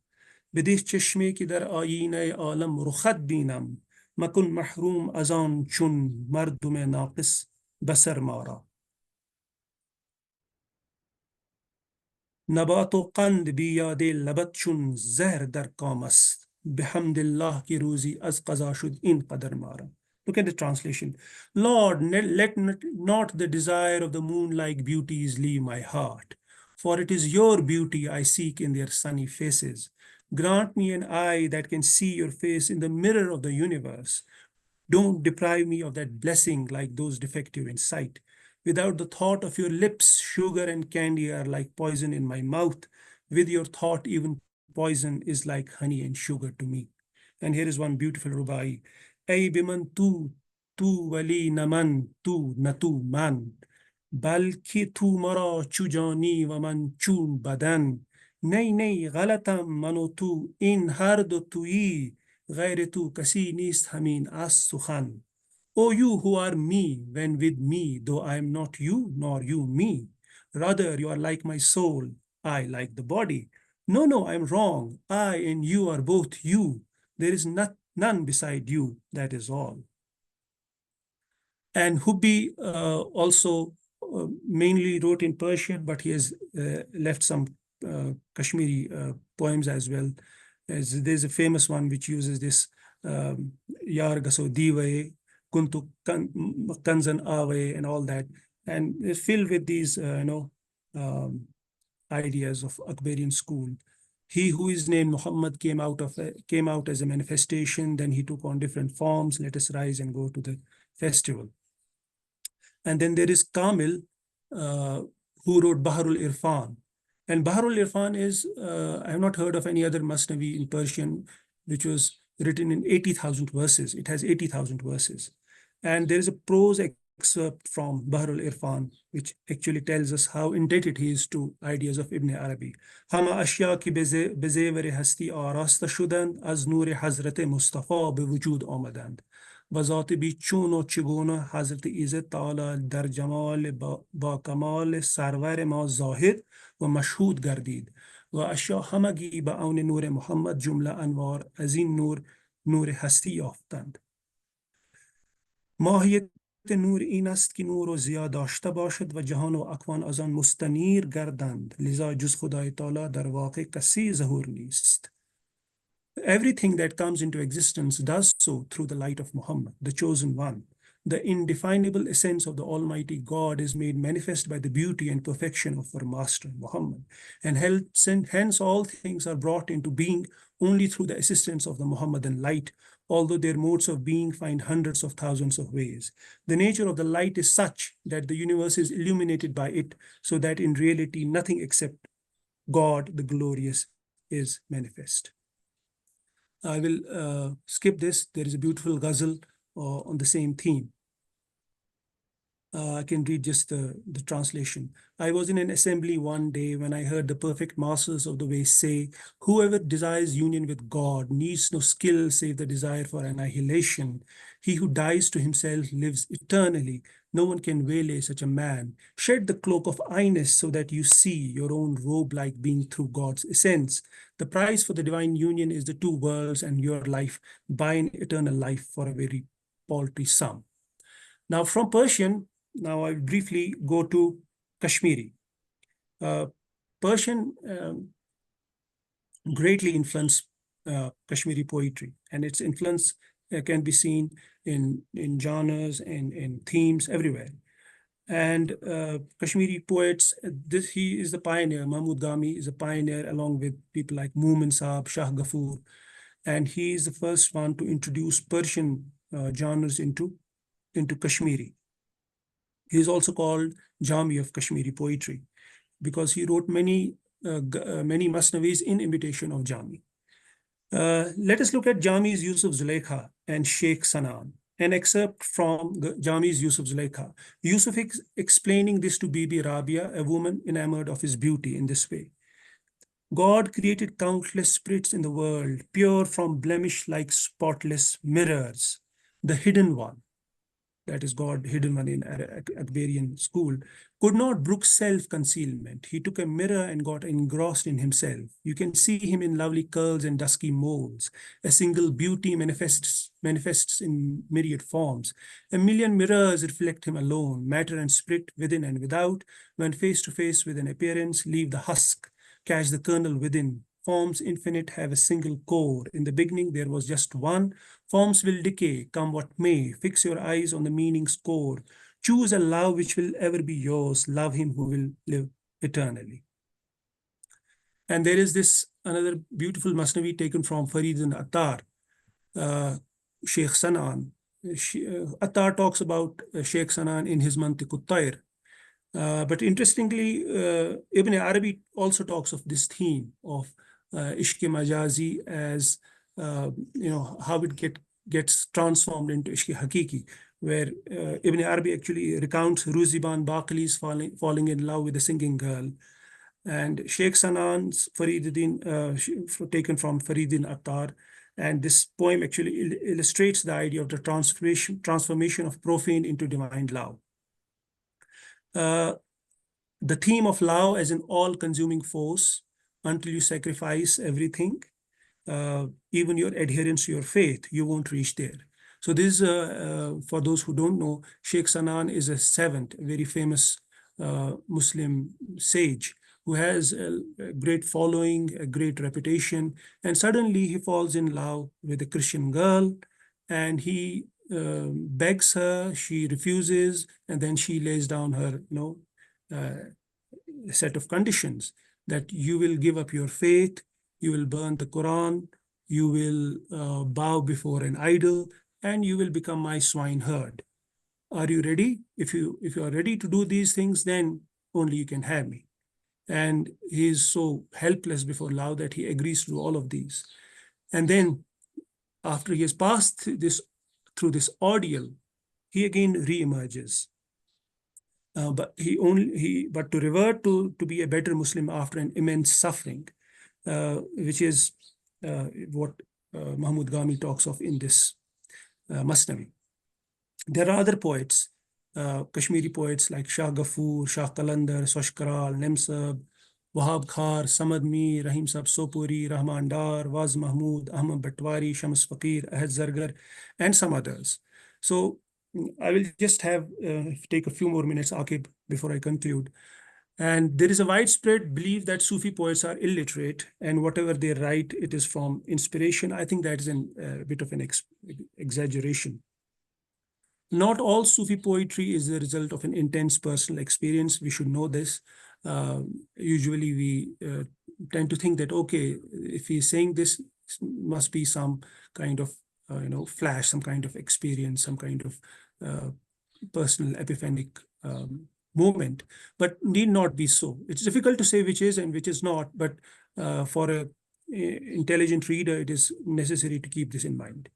بدیش چشمی که در آینه عالم رخت بینم Makun mahroom azan chun mardume naqis basar mara. نبات و قند بیاد لبت چون زهر در کام است به حمد الله کی روزی از قضا شد این قدر مارا. Look at the translation. Lord, let not the desire of the moon-like beauties leave my heart, for it is your beauty I seek in their sunny faces. Grant me an eye that can see your face in the mirror of the universe. Don't deprive me of that blessing like those defective in sight. Without the thought of your lips, sugar and candy are like poison in my mouth. With your thought, even poison is like honey and sugar to me. And here is one beautiful rubai. Ay biman tu wali naman tu natu man. Balki tu mara chujani wa man chun badan. Nay, nay, galatam mano tu in hardo tui. غیر تو کسی نیست همین از سخن. O you who are me when with me, though I am not you nor you me. Rather, you are like my soul, I like the body. No, no, I am wrong. I and you are both you. There is none beside you, that is all. And Hubbi also mainly wrote in Persian, but he has left some Kashmiri poems as well. There's a famous one which uses this Yar Gaso Divaye, Kuntu Kanzan Awe, and all that. And it's filled with these, ideas of Akbarian school. He who is named Muhammad came out as a manifestation, then he took on different forms. Let us rise and go to the festival. And then there is Kamil, who wrote Baharul Irfan. And Baharul Irfan is, I have not heard of any other Masnavi in Persian, which was written in 80,000 verses. It has 80,000 verses. And there is a prose excerpt from Baharul Irfan, which actually tells us how indebted he is to ideas of Ibn Arabi. Hama ashya ki bezevere hasti arasta shudand, az nur Hazrat Mustafa be wujud amadand. وذات بی چون و چگونه حضرت ایزد تعالی در جمال با کمال سرور ما ظاهر و مشهود گردید و اشیا همگی به اون نور محمد جمله انوار از این نور هستی یافتند. ماهیت نور این است که نور و ضیا داشته باشد و جهان و اکوان از آن مستنیر گردند، لذا جز خدای تعالی در واقع کسی ظهور نیست. Everything that comes into existence does so through the light of Muhammad, the chosen one. The indefinable essence of the Almighty God is made manifest by the beauty and perfection of our Master, Muhammad. And hence all things are brought into being only through the assistance of the Muhammadan light, although their modes of being find hundreds of thousands of ways. The nature of the light is such that the universe is illuminated by it, so that in reality nothing except God, the glorious, is manifest. I will skip this. There is a beautiful ghazal on the same theme. I can read just the translation. I was in an assembly one day when I heard the perfect masters of the way say, whoever desires union with God needs no skill save the desire for annihilation. He who dies to himself lives eternally. No one can waylay such a man. Shed the cloak of I-ness so that you see your own robe-like being through God's essence. The price for the divine union is the two worlds and your life. Buy an eternal life for a very paltry sum. Now from Persian, now I briefly go to Kashmiri. Persian greatly influenced Kashmiri poetry, and its influence can be seen in genres and in themes everywhere. And Kashmiri poets, he is the pioneer. Mahmud Gami is a pioneer along with people like Mumin Saab, Shah Ghafoor. And he is the first one to introduce Persian genres into Kashmiri. He is also called Jami of Kashmiri poetry because he wrote many Masnavis in imitation of Jami. Let us look at Jami's Yusuf Zulaikha and Sheikh Sanan. An excerpt from Jami's Yusuf Zulaikha. Yusuf explaining this to Bibi Rabia, a woman enamored of his beauty, in this way. God created countless spirits in the world, pure from blemish like spotless mirrors. The hidden one, that is God, hidden one in Akbarian school, could not brook self-concealment. He took a mirror and got engrossed in himself. You can see him in lovely curls and dusky moles. A single beauty manifests in myriad forms. A million mirrors reflect him alone. Matter and spirit, within and without, when face to face with an appearance, leave the husk, catch the kernel within. Forms infinite have a single core. In the beginning, there was just one. Forms will decay, come what may. Fix your eyes on the meaning's core. Choose a love which will ever be yours. Love him who will live eternally. And there is this another beautiful Masnavi taken from Farid and Attar, Sheikh Sanan. Attar talks about Sheikh Sanan in his Mantiq Tayr. But interestingly, Ibn Arabi also talks of this theme of Ishq Majazi as, how it gets transformed into Ishq Hakiki, where Ibn Arabi actually recounts Ruziban Baqili's falling in love with a singing girl. And Sheikh Sanan's Fariduddin, taken from Faridin Attar. And this poem actually illustrates the idea of the transformation of profane into divine love. The theme of love as an all-consuming force until you sacrifice everything, even your adherence to your faith, you won't reach there. So this, for those who don't know, Sheikh Sanan is a seventh, very famous Muslim sage who has a great following, a great reputation, and suddenly he falls in love with a Christian girl, and he begs her, she refuses, and then she lays down her, set of conditions that you will give up your faith, you will burn the Quran, you will bow before an idol, and you will become my swineherd. Are you ready? If you are ready to do these things, then only you can have me. And he is so helpless before love that he agrees to do all of these. And then after he has passed through this ordeal, he again re-emerges. But to revert to be a better Muslim after an immense suffering, which is what Mahmud Gami talks of in this Masnavi. There are other poets, Kashmiri poets like Shah Ghafoor, Shah Qalandar, Soshkaral, Nemsab, Wahab Khar, Samad Mir, Rahim Sab Sopuri, Rahman Dar, Waz Mahmud, Ahmad Batwari, Shams Faqir, Ahad Zargar, and some others. So I will just take a few more minutes, Akib, before I conclude. And there is a widespread belief that Sufi poets are illiterate, and whatever they write, it is from inspiration. I think that is a bit of an exaggeration. Not all Sufi poetry is the result of an intense personal experience. We should know this. Usually we tend to think that, okay, if he's saying this, must be some kind of, flash, some kind of experience, some kind of personal epiphanic moment, but need not be so. It's difficult to say which is and which is not, but for an intelligent reader, it is necessary to keep this in mind.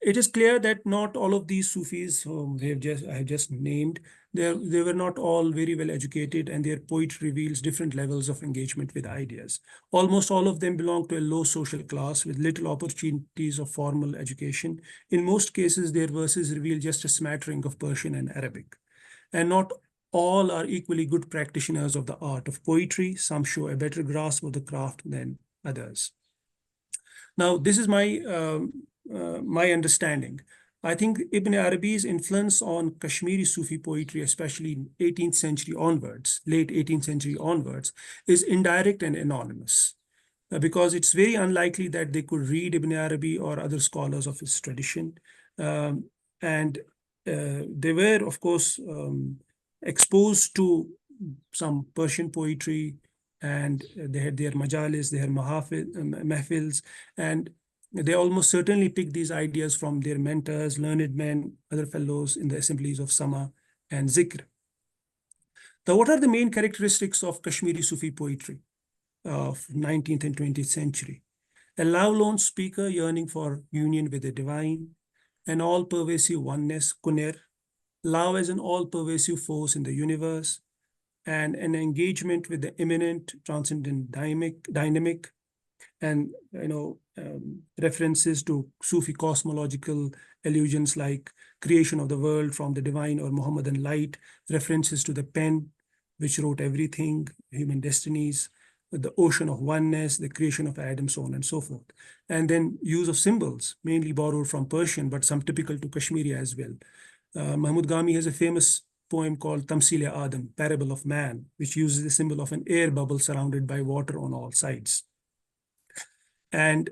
It is clear that not all of these Sufis whom I have just named, they were not all very well educated, and their poetry reveals different levels of engagement with ideas. Almost all of them belong to a low social class with little opportunities of formal education. In most cases, their verses reveal just a smattering of Persian and Arabic. And not all are equally good practitioners of the art of poetry. Some show a better grasp of the craft than others. Now, this is my understanding. I think Ibn Arabi's influence on Kashmiri Sufi poetry, especially in 18th century onwards, late 18th century onwards, is indirect and anonymous, because it's very unlikely that they could read Ibn Arabi or other scholars of his tradition. And they were, of course, exposed to some Persian poetry, and they had their majalis, their mahfils, and they almost certainly picked these ideas from their mentors, learned men, other fellows in the assemblies of Sama and Zikr. Now, what are the main characteristics of Kashmiri Sufi poetry of 19th and 20th century? A lovelorn speaker yearning for union with the divine, an all-pervasive oneness, kuner, love as an all-pervasive force in the universe, and an engagement with the immanent, transcendent dynamic, And references to Sufi cosmological allusions like creation of the world from the divine or Muhammadan light, references to the pen which wrote everything, human destinies, the ocean of oneness, the creation of Adam, so on and so forth. And then use of symbols, mainly borrowed from Persian, but some typical to Kashmiri as well. Mahmud Gami has a famous poem called Tamsil Adam, Parable of Man, which uses the symbol of an air bubble surrounded by water on all sides. And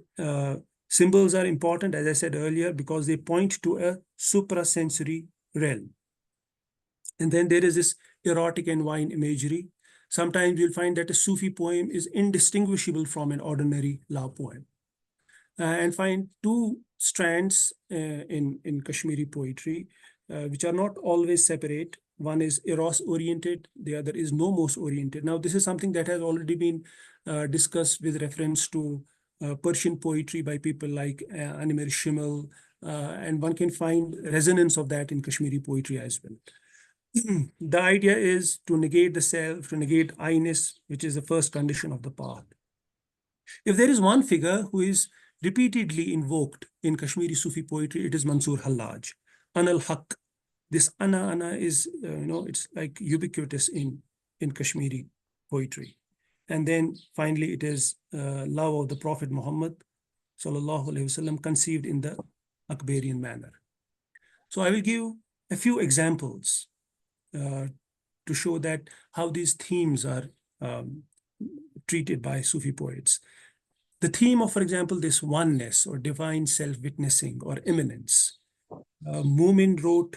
symbols are important, as I said earlier, because they point to a suprasensory realm. And then there is this erotic and wine imagery. Sometimes you'll find that a Sufi poem is indistinguishable from an ordinary love poem. And find two strands in Kashmiri poetry, which are not always separate. One is Eros-oriented, the other is Nomos-oriented. Now, this is something that has already been discussed with reference to Persian poetry by people like Animir Shimel, and one can find resonance of that in Kashmiri poetry as well. The idea is to negate the self, to negate I-ness, which is the first condition of the path. If there is one figure who is repeatedly invoked in Kashmiri Sufi poetry, it is Mansur Hallaj. Anal Haq. This Ana is, it's like ubiquitous in Kashmiri poetry. And then finally, it is love of the Prophet Muhammad, sallallahu alaihi wasallam, conceived in the Akbarian manner. So I will give a few examples to show that how these themes are treated by Sufi poets. The theme of, for example, this oneness or divine self-witnessing or immanence. Mumin wrote,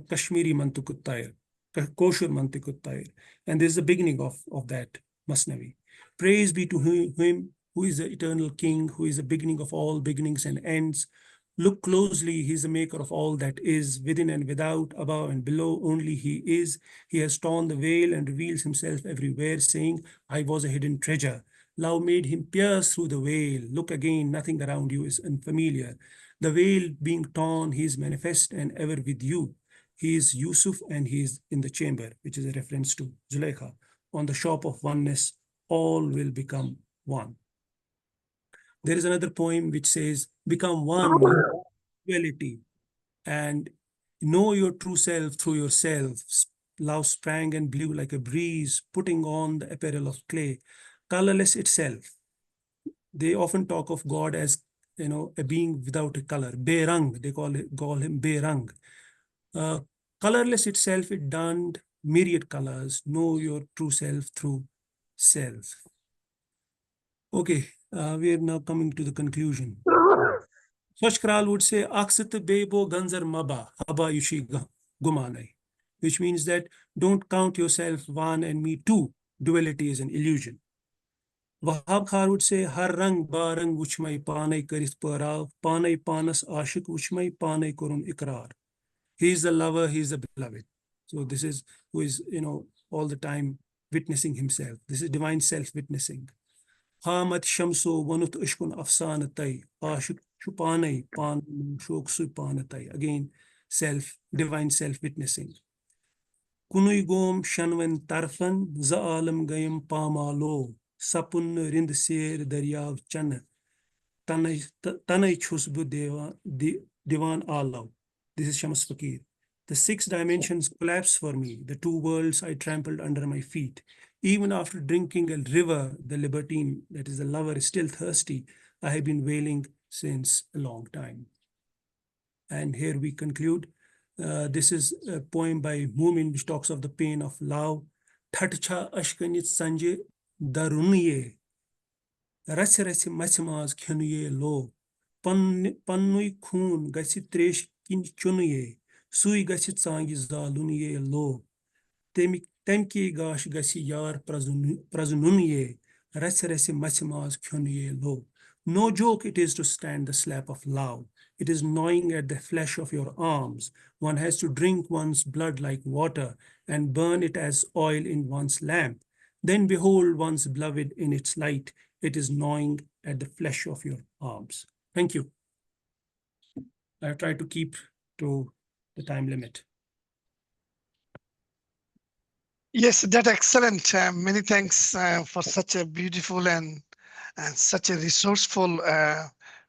Kashmiri Mantiqut Tahir, Koshur Mantiqut Tahir, and this is the beginning of that Masnavi. Praise be to him who is the eternal king, who is the beginning of all beginnings and ends. Look closely, he is the maker of all that is, within and without, above and below, only he is. He has torn the veil and reveals himself everywhere, saying, I was a hidden treasure. Love made him pierce through the veil. Look again, nothing around you is unfamiliar. The veil being torn, he is manifest and ever with you. He is Yusuf and he is in the chamber, which is a reference to Zulaikha. On the shop of oneness, all will become one. There is another poem which says, become one with duality and know your true self through yourself. Love sprang and blew like a breeze, putting on the apparel of clay, colorless itself. They often talk of God as, a being without a color. Berang, they call him Berang. Colorless itself, it donned myriad colors. Know your true self through self. Okay, we are now coming to the conclusion. Swachkral would say, Aksat bebo ganzar maba, haba yushi gumanai, which means that don't count yourself one and me two. Duality is an illusion. Wahab Khar would say, Har rang ba rang wuchmai panai karith parav, panai panas ashik wuchmai panai kurum ikrar. He is the lover, he is the beloved. So this is who is, all the time witnessing himself. This is divine self-witnessing. Hamat Shamso Vanut Ishkun Afsanatai, Ashuk Chupanai, Pan Shok Supanatai. Again, divine self-witnessing. Kunui Gom Shanwen Tarfan, Zaalam Gayam Pamalo, Sapun Rind Ser Daryav Chan, Tanai Chusbu Divan Alav. This is Shams Fakir. The 6 dimensions collapse for me, the 2 worlds I trampled under my feet. Even after drinking a river, the libertine, that is the lover, is still thirsty. I have been wailing since a long time. And here we conclude. This is a poem by Mumin which talks of the pain of love. Thatcha ashkanit sanje daruniye. Rasi machmas khynuye lo. Pannui khun gasi tresh kin chunuye. Sui gasi tsangi zaluniye lo. Temki gash gasi yar prazununye. Rasi machmas khynuye lo. No joke it is to stand the slap of love. It is gnawing at the flesh of your arms. One has to drink one's blood like water and burn it as oil in one's lamp. Then behold one's beloved in its light. It is gnawing at the flesh of your arms. Thank you. I have tried to keep to the time limit. Yes, that's excellent. Many thanks for such a beautiful and such a resourceful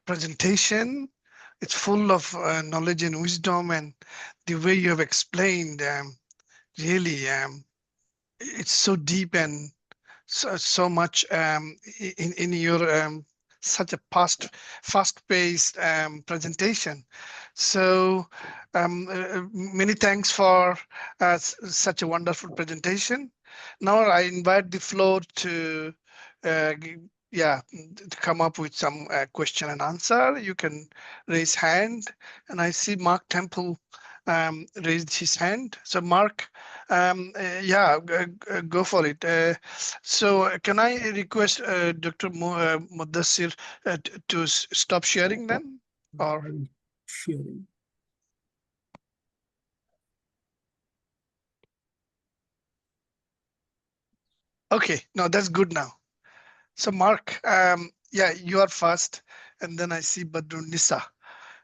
presentation. It's full of knowledge and wisdom, and the way you have explained, really, it's so deep and so much in your such a fast-paced presentation. So many thanks for such a wonderful presentation. Now I invite the floor to to come up with some question and answer. You can raise hand, and I see Mark Temple raised his hand. So Mark, go for it. So can I request Dr. Mudasir to stop sharing then? Or I'm sharing. okay, no, that's good now. So Mark, you are first, and then I see Badrun Nisa.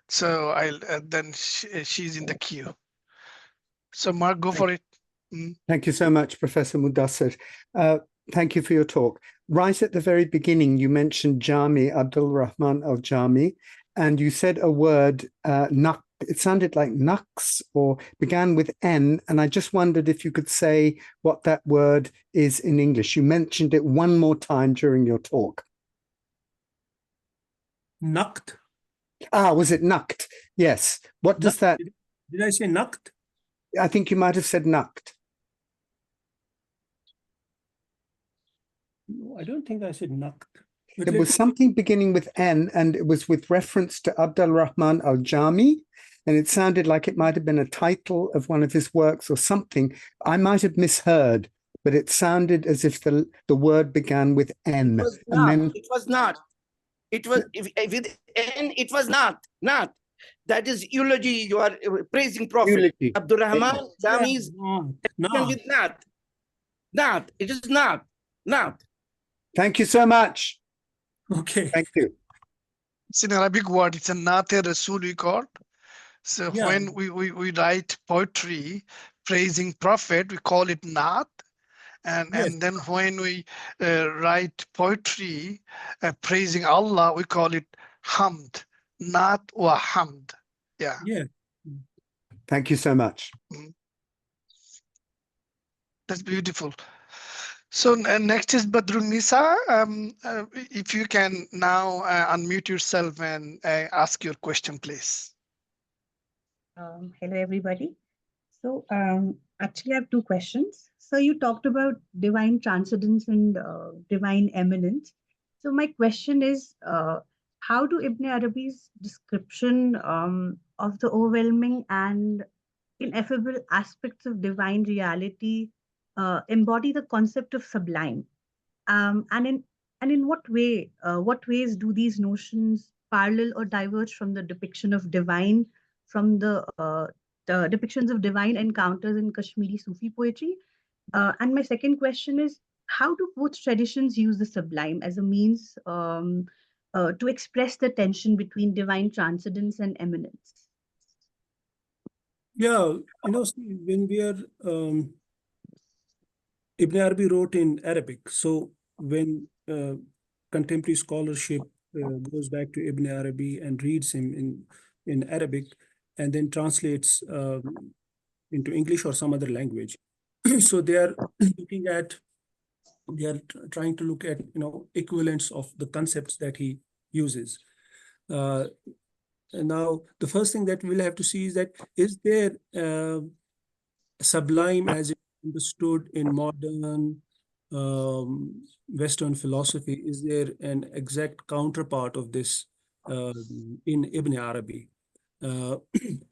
So I'll then she's in the queue. So Mark, go for it. Thank you so much, Professor Mudasir. Thank you for your talk. Right at the very beginning, you mentioned Jami, Abdul Rahman al-Jami, and you said a word, it sounded like naqs, or began with N, and I just wondered if you could say what that word is in English. You mentioned it one more time during your talk. Naqt. Ah, was it naqt? Yes. What does that... Did I say naqt? I think you might have said naqt. No, I don't think I said naqt. But There was something beginning with N, and it was with reference to Abdul Rahman al-Jami, and it sounded like it might have been a title of one of his works or something. I might have misheard, but it sounded as if the word began with N. It was not. It was with N. It was not. That is eulogy. You are praising Prophet. Eulogy. Abdul Rahman Jami is not. with not. It is not. Thank you so much. Okay. Thank you. It's an Arabic word. It's a Naate Rasul we call. So Yeah. when we write poetry praising Prophet, we call it Naat. And then when we write poetry praising Allah, we call it Hamd. Naat wa Hamd. Yeah. Yeah. Thank you so much. That's beautiful. So next is Badrun Nisa. If you can now unmute yourself and ask your question, please. Hello, everybody. So actually, I have two questions. So you talked about divine transcendence and divine eminence. So my question is, how do Ibn Arabi's description of the overwhelming and ineffable aspects of divine reality embody the concept of sublime? And in what ways do these notions parallel or diverge from the depiction of divine, from the depictions of divine encounters in Kashmiri Sufi poetry? And my second question is, how do both traditions use the sublime as a means to express the tension between divine transcendence and eminence? Yeah, see, when we are Ibn Arabi wrote in Arabic. So when contemporary scholarship goes back to Ibn Arabi and reads him in Arabic and then translates into English or some other language, so they are trying to look at equivalents of the concepts that he uses. And now the first thing that we'll have to see is that is there sublime as it understood in modern Western philosophy, is there an exact counterpart of this in Ibn Arabi?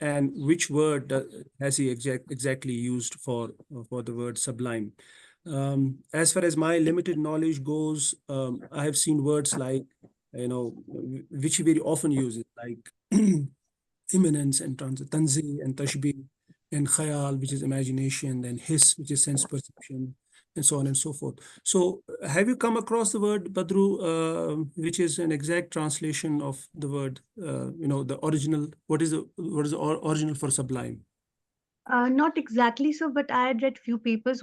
And which word has he exactly used for the word sublime? As far as my limited knowledge goes, I have seen words like, which he very often uses, like immanence and tanzi and tashbih, and khayal, which is imagination, then hiss, which is sense perception, and so on and so forth. So have you come across the word Badru, which is an exact translation of the word, the original, what is the original for sublime? Not exactly so, but I had read few papers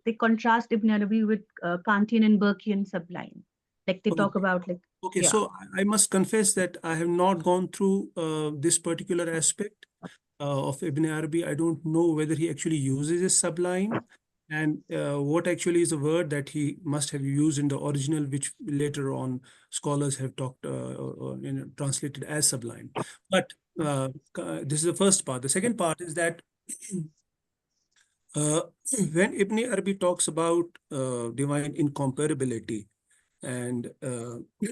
they contrast Ibn Arabi with Kantian and Burkean sublime. Like they talk Okay. about like Okay, yeah. so I must confess that I have not gone through this particular aspect of Ibn Arabi. I don't know whether he actually uses a sublime and what actually is the word that he must have used in the original, which later on scholars have talked, translated as sublime. But this is the first part. The second part is that uh, when Ibn Arabi talks about divine incomparability, and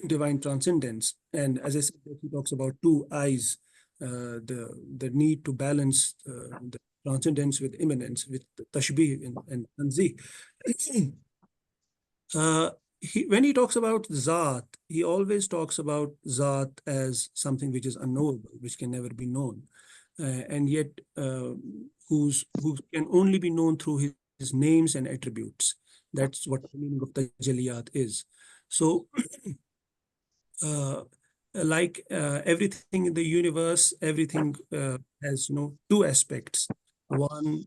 divine transcendence. And as I said, he talks about two eyes, the need to balance the transcendence with immanence, with tashbih and tanzih. uh, when he talks about Zat, he always talks about Zat as something which is unknowable, which can never be known, and yet who can only be known through his names and attributes. That's what the meaning of Tajaliyat is. So, like everything in the universe, everything has two aspects. One,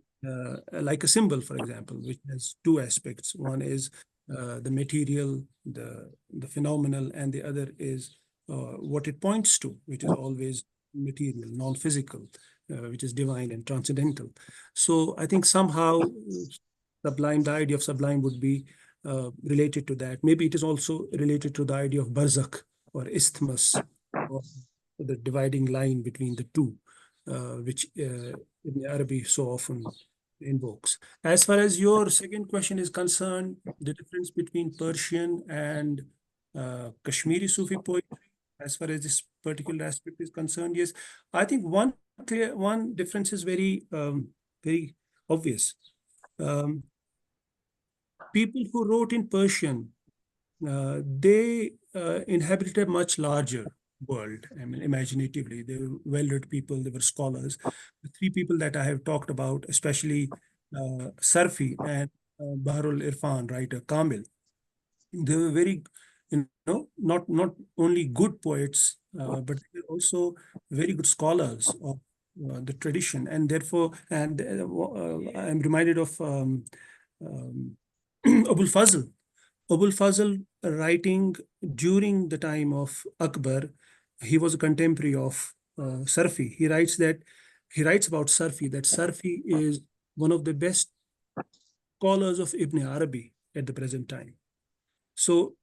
like a symbol, for example, which has two aspects. One is the material, the phenomenal, and the other is what it points to, which is always material, non-physical, which is divine and transcendental. So I think somehow sublime, the idea of sublime would be related to that. Maybe it is also related to the idea of barzakh or isthmus, or the dividing line between the two, which Ibn Arabi so often invokes. As far as your second question is concerned, the difference between Persian and Kashmiri Sufi poetry, as far as this particular aspect is concerned, yes, I think one difference is very obvious. People who wrote in Persian, they inhabited a much larger world. I mean, imaginatively, they were well-read people, they were scholars. The three people that I have talked about, especially Sarfi and Baharul Irfan, writer Kamil, they were very, not only good poets, but they were also very good scholars of the tradition. And therefore, I'm reminded of Abul Fazl. Abul Fazl, writing during the time of Akbar, he was a contemporary of Sarfi. He writes about Sarfi, that Sarfi is one of the best scholars of Ibn Arabi at the present time. So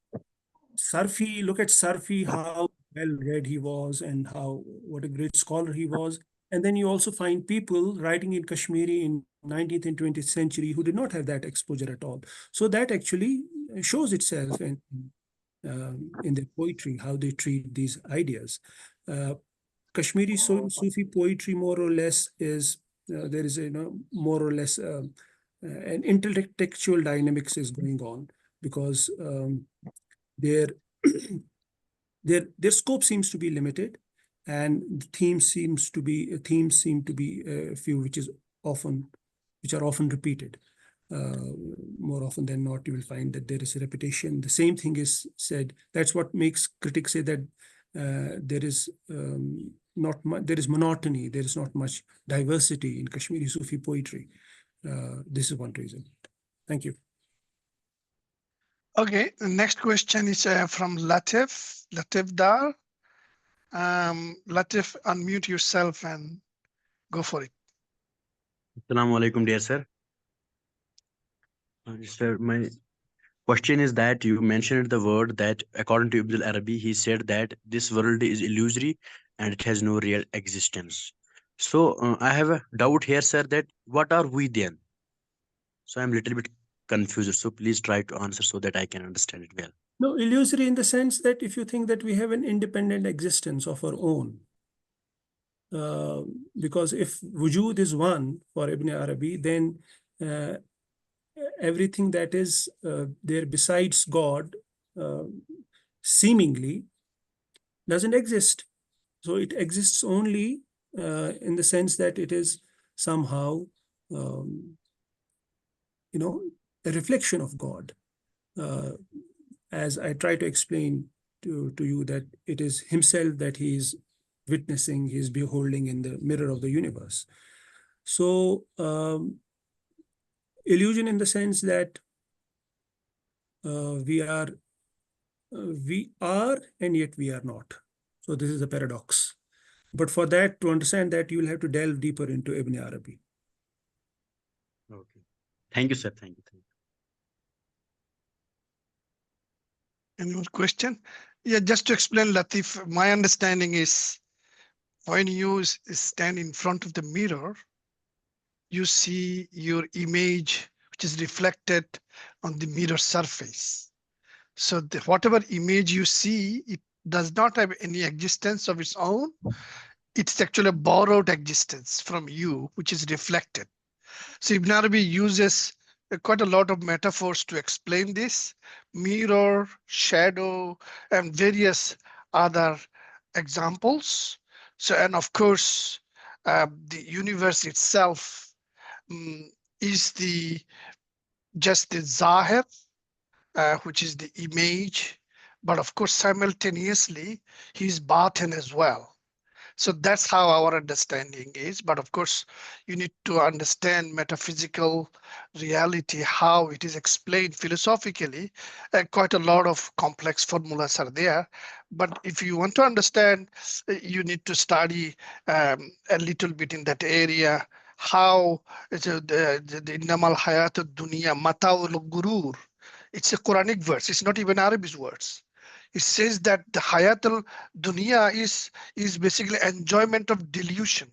Sarfi, look at Sarfi, how well read he was and what a great scholar he was. And then you also find people writing in Kashmiri in 19th and 20th century who did not have that exposure at all. So that actually shows itself in their poetry, how they treat these ideas. Kashmiri Sufi poetry more or less is, there is more or less an intellectual dynamics is going on, because their their scope seems to be limited, and the themes seem to be a few which are often repeated. More often than not, you will find that there is a repetition. The same thing is said. That's what makes critics say that there is there is monotony. There is not much diversity in Kashmiri Sufi poetry. This is one reason. Thank you. Okay, the next question is from Latif Dar. Latif, unmute yourself and go for it. Assalamu alaikum, dear sir. Sir, my question is that you mentioned the word that according to Ibn Arabi, he said that this world is illusory and it has no real existence. So I have a doubt here, sir, that what are we then? So I'm a little bit confused. So please try to answer so that I can understand it well. No, illusory in the sense that if you think that we have an independent existence of our own, because if wujud is one for Ibn Arabi, then everything that is there besides God seemingly doesn't exist. So it exists only in the sense that it is somehow, a reflection of God. As I try to explain to you, that it is himself that he is witnessing, he is beholding in the mirror of the universe. So illusion in the sense that we are and yet we are not. So this is a paradox. But for that, to understand that, you will have to delve deeper into Ibn Arabi. Okay. Thank you, sir. Thank you. Any more question? Yeah, just to explain, Latif, my understanding is when you stand in front of the mirror, you see your image, which is reflected on the mirror surface. So whatever image you see, it does not have any existence of its own. It's actually a borrowed existence from you, which is reflected. So Ibn Arabi uses quite a lot of metaphors to explain this: mirror, shadow, and various other examples. So, and of course, the universe itself is just the zahir, which is the image, but of course, simultaneously, he's batin as well. So that's how our understanding is. But of course, you need to understand metaphysical reality, how it is explained philosophically. Quite a lot of complex formulas are there. But if you want to understand, you need to study a little bit in that area, how the Innamal Hayat Dunya Mata'ul Gurur. It's a Quranic verse. It's not even Arabic words. It says that the Hayatul Dunya is basically enjoyment of delusion.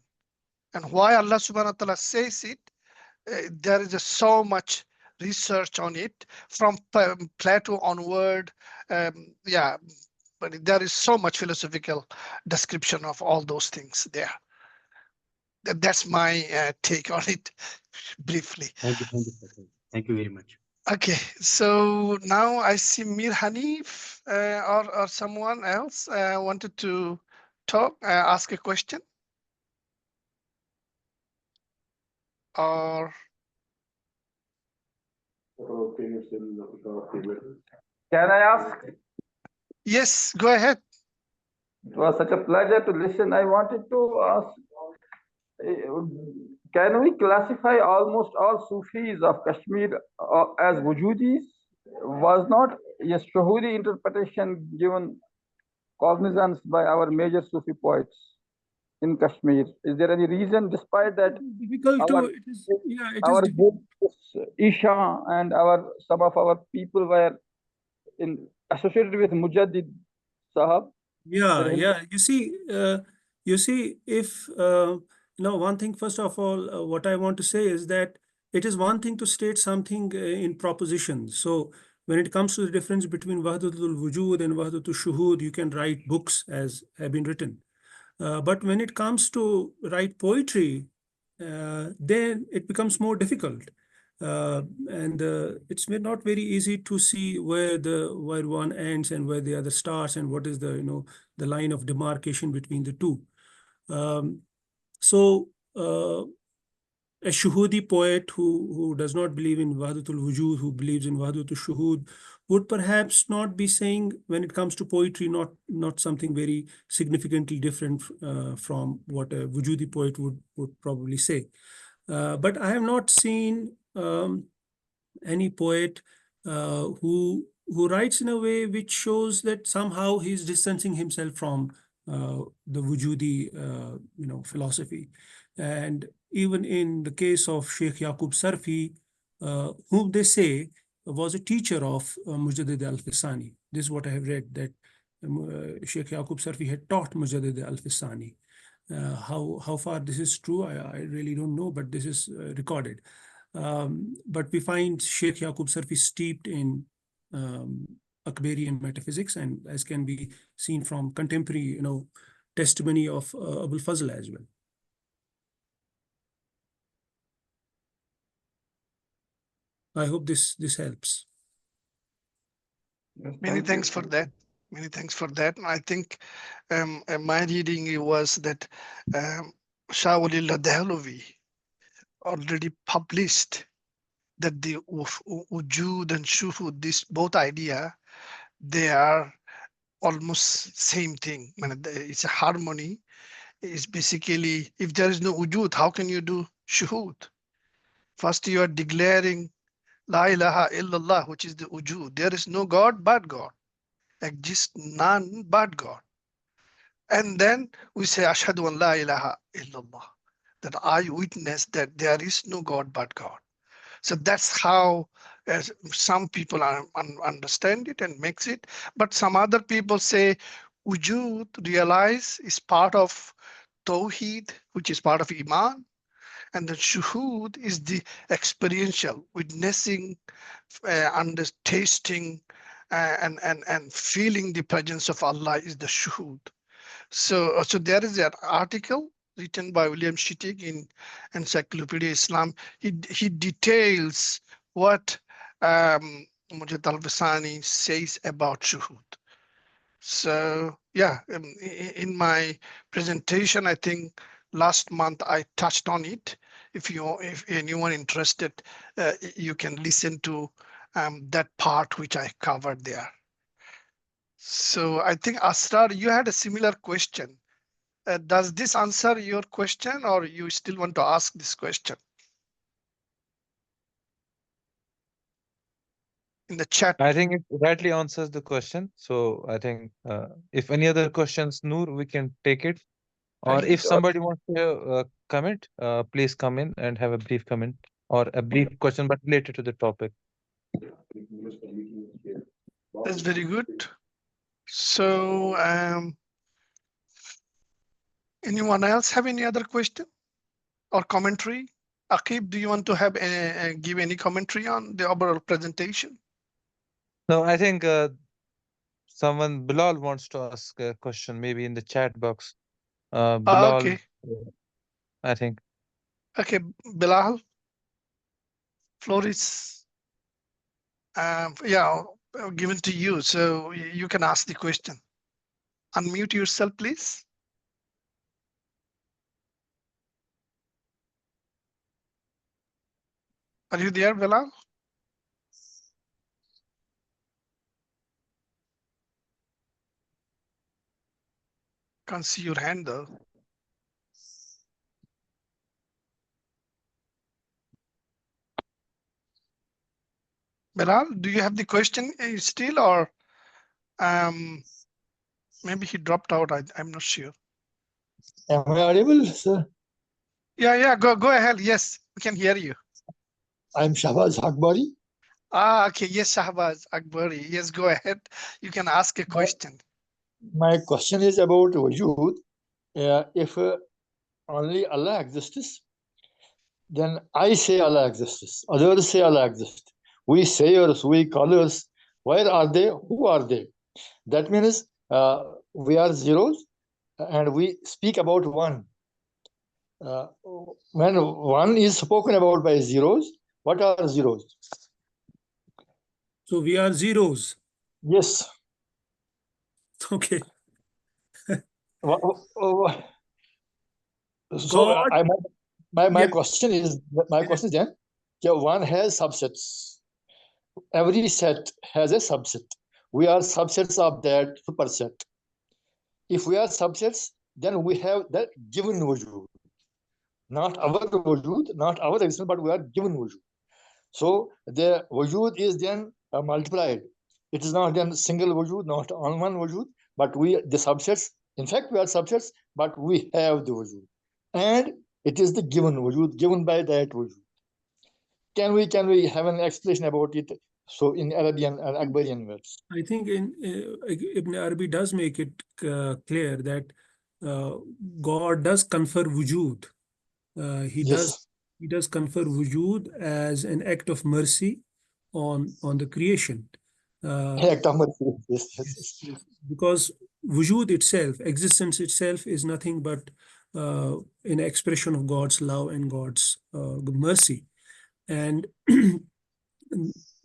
And why Allah subhanahu wa ta'ala says it, there is so much research on it from Plato onward. Yeah, but there is so much philosophical description of all those things there. That's my take on it briefly. Thank you. Thank you, sir. Thank you very much. Okay, so now I see Mir Hanif or someone else wanted to talk, ask a question. Or can I ask? Yes, go ahead. It was such a pleasure to listen. I wanted to ask, can we classify almost all Sufis of Kashmir as Wujudis? Was not a Shuhudi interpretation given cognizance by our major Sufi poets in Kashmir? Is there any reason, despite that, difficult to, our Isha and some of our people were associated with Mujaddid Sahab? Yeah. You see, if one thing, first of all, what I want to say is that it is one thing to state something in propositions. So when it comes to the difference between Wahdatul Wujud and Wahdatul Shuhud, you can write books as have been written. But when it comes to write poetry, then it becomes more difficult. And it's not very easy to see where one ends and where the other starts, and what is the line of demarcation between the two. So a Shuhudi poet who does not believe in Wahdatul Wujud, who believes in Wahdatul Shuhud, would perhaps not be saying, when it comes to poetry, not something very significantly different from what a Wujudi poet would probably say. But I have not seen any poet who writes in a way which shows that somehow he's distancing himself from the Wujudi philosophy. And even in the case of Sheikh Yaqub Sarfi, whom they say was a teacher of Mujaddid al-Fisani. This is what I have read, that Sheikh Yaqub Sarfi had taught Mujaddid al-Fisani. How far this is true, I really don't know, but this is recorded. But we find Sheikh Yaqub Sarfi steeped in Akbarian metaphysics, and as can be seen from contemporary testimony of Abul Fazl as well. I hope this helps. Many thanks for that. Many thanks for that. I think my reading was that Shah Walillah Dehlavi already published that the Wujud and Shuhud, this both idea, they are almost same thing. It's a harmony. It's basically, if there is no Wujud, how can you do shuhud. First, you are declaring La ilaha illallah, which is the wujud. There is no God but God. Exists none but God. And then we say, Ashhadu an la ilaha illallah, that I witness that there is no God but God. So that's how some people understand it and makes it. But some other people say, wujud, realize, is part of Tawheed, which is part of Iman. And the shuhud is the experiential, witnessing, tasting, and feeling the presence of Allah is the shuhud. So there is an article written by William Shittig in Encyclopedia Islam. He details what Mujahid al-Basani says about shuhud. So yeah, in my presentation, I think last month I touched on it. If anyone interested, you can listen to that part which I covered there. So I think Asrar, you had a similar question. Does this answer your question, or you still want to ask this question? In the chat. I think it rightly answers the question. So I think if any other questions, Noor, we can take it. Or if somebody wants to comment, please come in and have a brief comment or a brief question, but related to the topic. That's very good. So anyone else have any other question or commentary? Aqib, do you want to have give any commentary on the overall presentation? No, I think someone, Bilal, wants to ask a question, maybe in the chat box. Bilal, Okay. I think. Okay, Bilal, floor is given to you, so you can ask the question. Unmute yourself, please. Are you there, Bilal? Can't see your hand though. Bilal, do you have the question still, or maybe he dropped out? I'm not sure. Am I audible, sir? Yeah, go ahead. Yes, we can hear you. I'm Shahbaz Akbari. Okay, yes, Shahbaz Akbari. Yes, go ahead. You can ask a question. My question is about wujud. If only Allah exists, then I say Allah exists. Others say Allah exists. We sayers, we callers, where are they? Who are they? That means we are zeros and we speak about one. When one is spoken about by zeros, what are zeros? So we are zeros. Yes. Okay. So my Yeah. question is then, one has subsets. Every set has a subset. We are subsets of that superset. If we are subsets, then we have that given wujud. Not our wujud, not our existence, but we are given wujud. So the wujud is then multiplied. It is not then single wujud, not on one wujud, but the subsets. In fact, we are subsets, but we have the wujud. And it is the given wujud, given by that wujud. Can we have an explanation about it? So in Arabian and Akbarian words. I think in Ibn Arabi does make it clear that God does confer wujud. He does confer wujud as an act of mercy on the creation. Act of mercy. Yes. Because wujud itself, existence itself, is nothing but an expression of God's love and God's mercy. And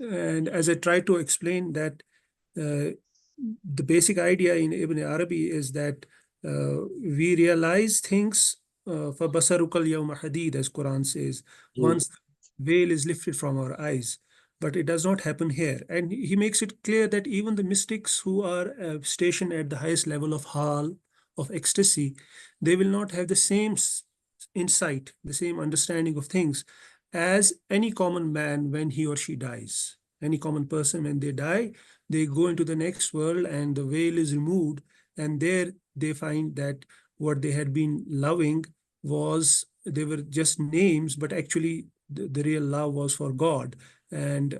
and as I try to explain that the basic idea in Ibn Arabi is that we realize things فَبَصَرُكَ الْيَوْمَ حَدِيدٌ, as Quran says, once the veil is lifted from our eyes. But it does not happen here. And he makes it clear that even the mystics who are stationed at the highest level of hal, of ecstasy, they will not have the same insight, the same understanding of things as any common man when he or she dies. Any common person, when they die, they go into the next world and the veil is removed, and there they find that what they had been loving was, they were just names, but actually the real love was for God. And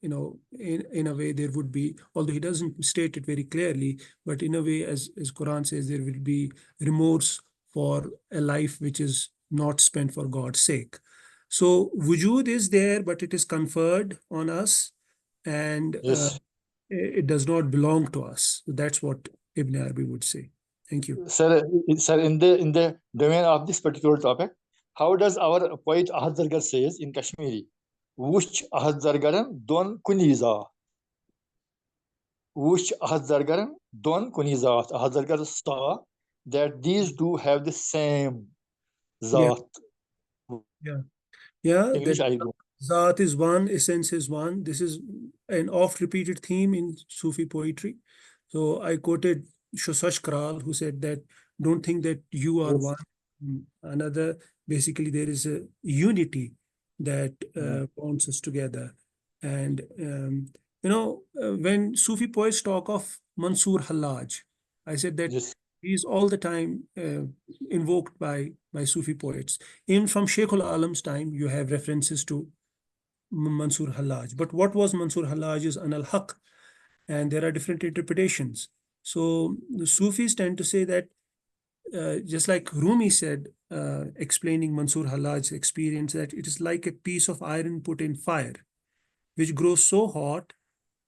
in a way there would be, although he doesn't state it very clearly, but in a way, as Quran says, there will be remorse for a life which is not spent for God's sake. So wujud is there, but it is conferred on us, and Yes. it does not belong to us. So that's what Ibn Arabi would say. Thank you. Sir, in the domain of this particular topic, how does our poet Ahad Zargar says in Kashmiri, Wush Ahad Zargaran Don Kuniza. Wush Ahad Zargaran Don Kuniza. Ahad Zargar saw that these two have the same Zat. Yeah, English, that I know. Zat is one, essence is one. This is an oft-repeated theme in Sufi poetry. So I quoted Shosash Kral, who said that don't think that you are Yes. one. Another, basically, there is a unity that bonds us together. And, when Sufi poets talk of Mansur Hallaj, I said that Yes. he is all the time invoked by Sufi poets. Even from Sheikh al-Alam's time, you have references to Mansur Hallaj. But what was Mansur Hallaj is an al-Haq, and there are different interpretations. So the Sufis tend to say that, just like Rumi said, explaining Mansur Hallaj's experience, that it is like a piece of iron put in fire, which grows so hot,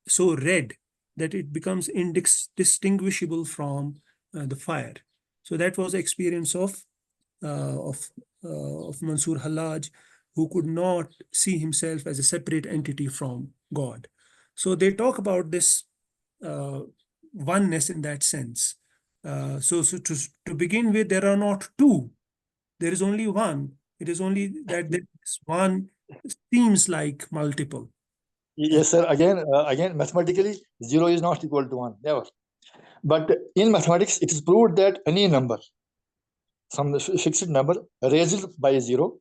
so red, that it becomes indistinguishable from the fire. So that was the experience of Mansur Hallaj, who could not see himself as a separate entity from God. So they talk about this oneness in that sense. So to begin with, there are not two. There is only one. It is only that this one seems like multiple. Yes, sir. Again, mathematically, 0 is not equal to 1. Never. But in mathematics, it is proved that any number, some fixed number, raised by 0,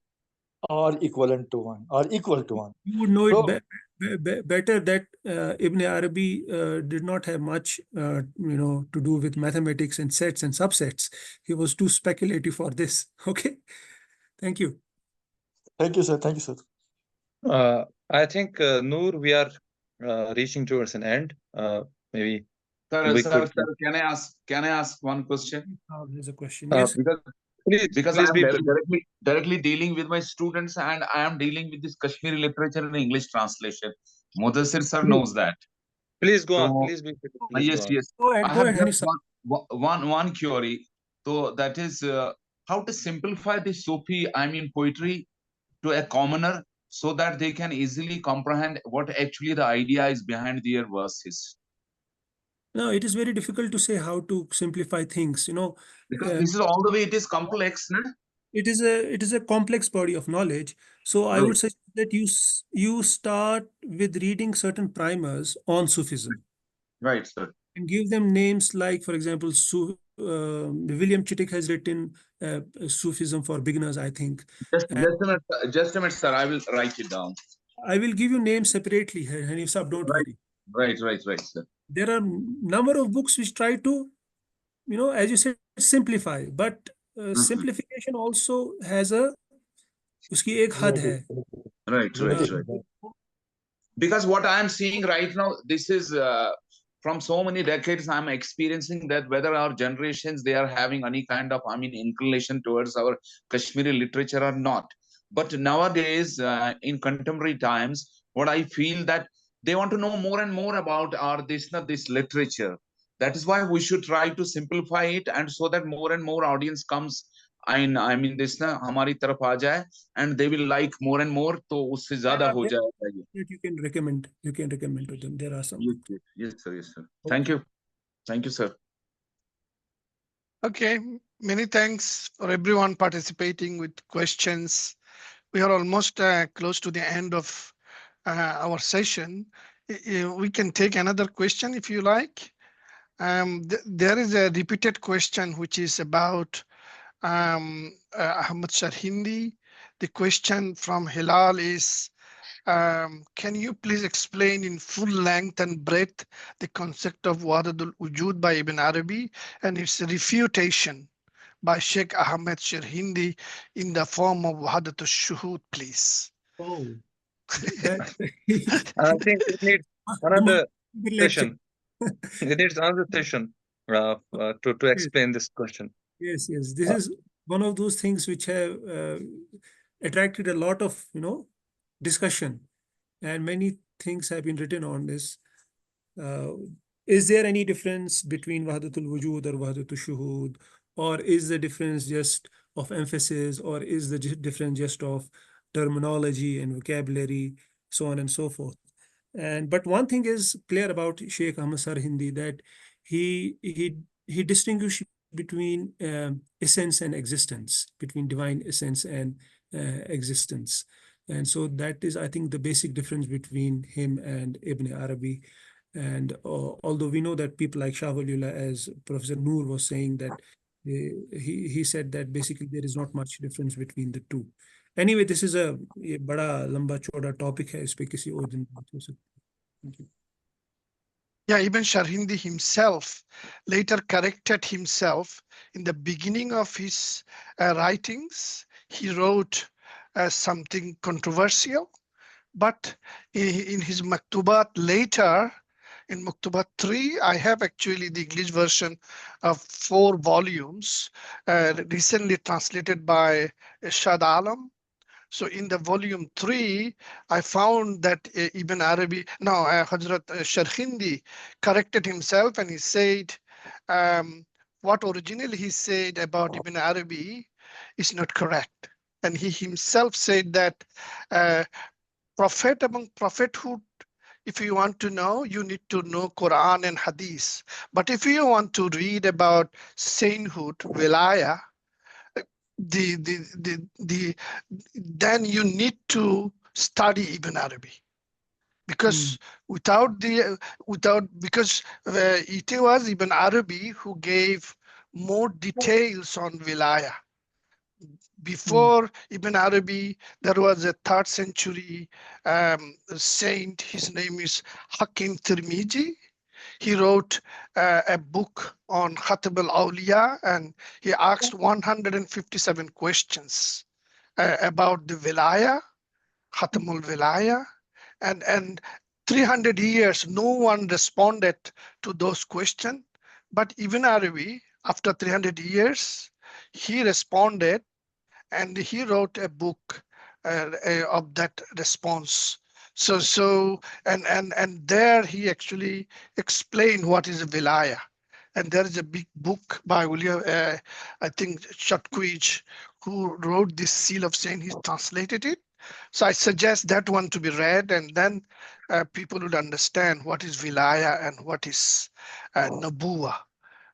are equivalent to 1, or equal to 1. You would know So, it better that Ibn Arabi did not have much, to do with mathematics and sets and subsets. He was too speculative for this. Okay, thank you. Thank you, sir. Thank you, sir. I think, Noor, we are reaching towards an end. Maybe we Sir, could. can I ask one question? There's a question. Yes. Because please I'm be directly dealing with my students, and I am dealing with this Kashmiri literature in English translation. Mudasir sir knows that. Please go on. So, Please be. Please yes, go on. yes. Go ahead, I go have ahead, just one query. So that is how to simplify the Sufi, poetry, to a commoner, so that they can easily comprehend what actually the idea is behind their verses. No, it is very difficult to say how to simplify things. Because this is all the way it is complex, no? It is a complex body of knowledge. So I would suggest that you start with reading certain primers on Sufism. Right, sir. And give them names like, for example, William Chittick has written Sufism for beginners, I think. Just a minute, sir. I will write it down. I will give you names separately, Hanif Sahab, don't worry. Right, sir. There are number of books which try to, as you said, simplify, but simplification also has uski ek had hai. Right. Because what I am seeing right now, this is from so many decades, I'm experiencing that whether our generations, they are having any kind of, inclination towards our Kashmiri literature or not. But nowadays, in contemporary times, what I feel that they want to know more and more about this literature. That is why we should try to simplify it, and so that more and more audience comes this na हमारी तरफ आ जाए, and they will like more and more, तो उससे ज़्यादा हो जाएगा ये. You can recommend to them. There are some. Yes, sir. Thank you, sir. Okay, many thanks for everyone participating with questions. We are almost close to the end of our session. We can take another question if you like. There is a repeated question which is about Ahmad Sharhindi. The question from Hilal is, can you please explain in full length and breadth the concept of Wahdatul Wujud by Ibn Arabi and its refutation by Sheikh Ahmed Sharhindi in the form of Wahdatul Shuhud, please? Oh, that I think it needs another session. It needs another session to explain this question. Yes, yes. This is one of those things which have attracted a lot of, discussion, and many things have been written on this. Is there any difference between Wahdatul Wujud or Wahdatul Shuhud, or is the difference just of emphasis, or is the difference just of terminology and vocabulary, so on and so forth? But one thing is clear about Sheikh Ahmad Sarhindi, that he distinguished between essence and existence, between divine essence and existence. And so that is, I think, the basic difference between him and Ibn Arabi. And although we know that people like Shah Waliullah, as Professor Noor was saying, that he said that basically there is not much difference between the two. Anyway, this is a bada lamba choda topic hai, is pe kisi aur din baat ho sakti hai. Thank you. Yeah, Ibn Sharhindi himself later corrected himself. In the beginning of his writings, he wrote something controversial, but in his Maktubat later, in Maktubat 3, I have actually the English version of 4 volumes, recently translated by Shad Alam. So in the volume 3, I found that Ibn Arabi, no, Hazrat Sharhindi corrected himself, and he said what originally he said about Ibn Arabi is not correct. And he himself said that prophet among prophethood, if you want to know, you need to know Quran and Hadith. But if you want to read about sainthood, wilaya, then you need to study Ibn Arabi, because because it was Ibn Arabi who gave more details on wilaya. Before Ibn Arabi, there was a 3rd century saint. His name is Hakim Tirmidhi. He wrote a book on Khatam al-Awliya, and he asked 157 questions about the Wilaya, Khatam al-Wilaya, and 300 years, no one responded to those questions. But Ibn Arabi, after 300 years, he responded, and he wrote a book of that response. And there he actually explained what is a wilaya. And there is a big book by William, I think, Chatquij, who wrote this Seal of Saint. He translated it. So I suggest that one to be read, and then people would understand what is wilaya and what is nabuwa.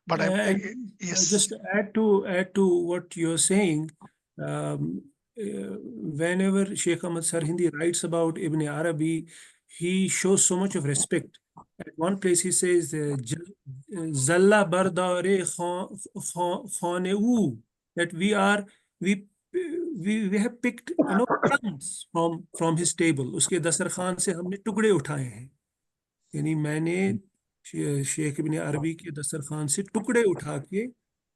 But yes, just to add to what you're saying, whenever Sheikh Ahmad Sarhindi writes about Ibn Arabi, he shows so much of respect. At one place he says, Zalla bardare khaneu, that we have picked crumbs from his table. उसके दस्तरखान से हमने टुकड़े उठाए हैं. यानी मैंने शेख इब्न अरबी के दस्तरखान से टुकड़े उठा के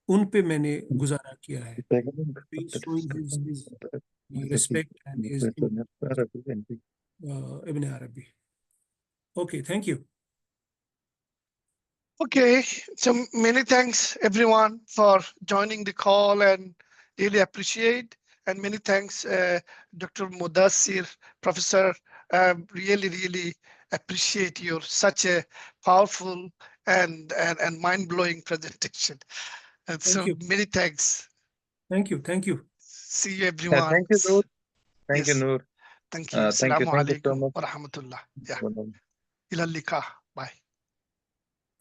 उन पे मैंने गुजारा किया है. Showing his respect and his Ibn Arabi. Okay, thank you. Okay, so many thanks everyone for joining the call, and really appreciate. And many thanks, Dr. Mudasir, Professor. Really appreciate your such a powerful and mind-blowing presentation. And Thank you. Many thanks. Thank you. See you, everyone. Thank you, Noor. Thank you, Noor. Thank you. Thank you. Assalamu Thank you so alaikum much. wa rahmatullah. Yeah. Ila liqa.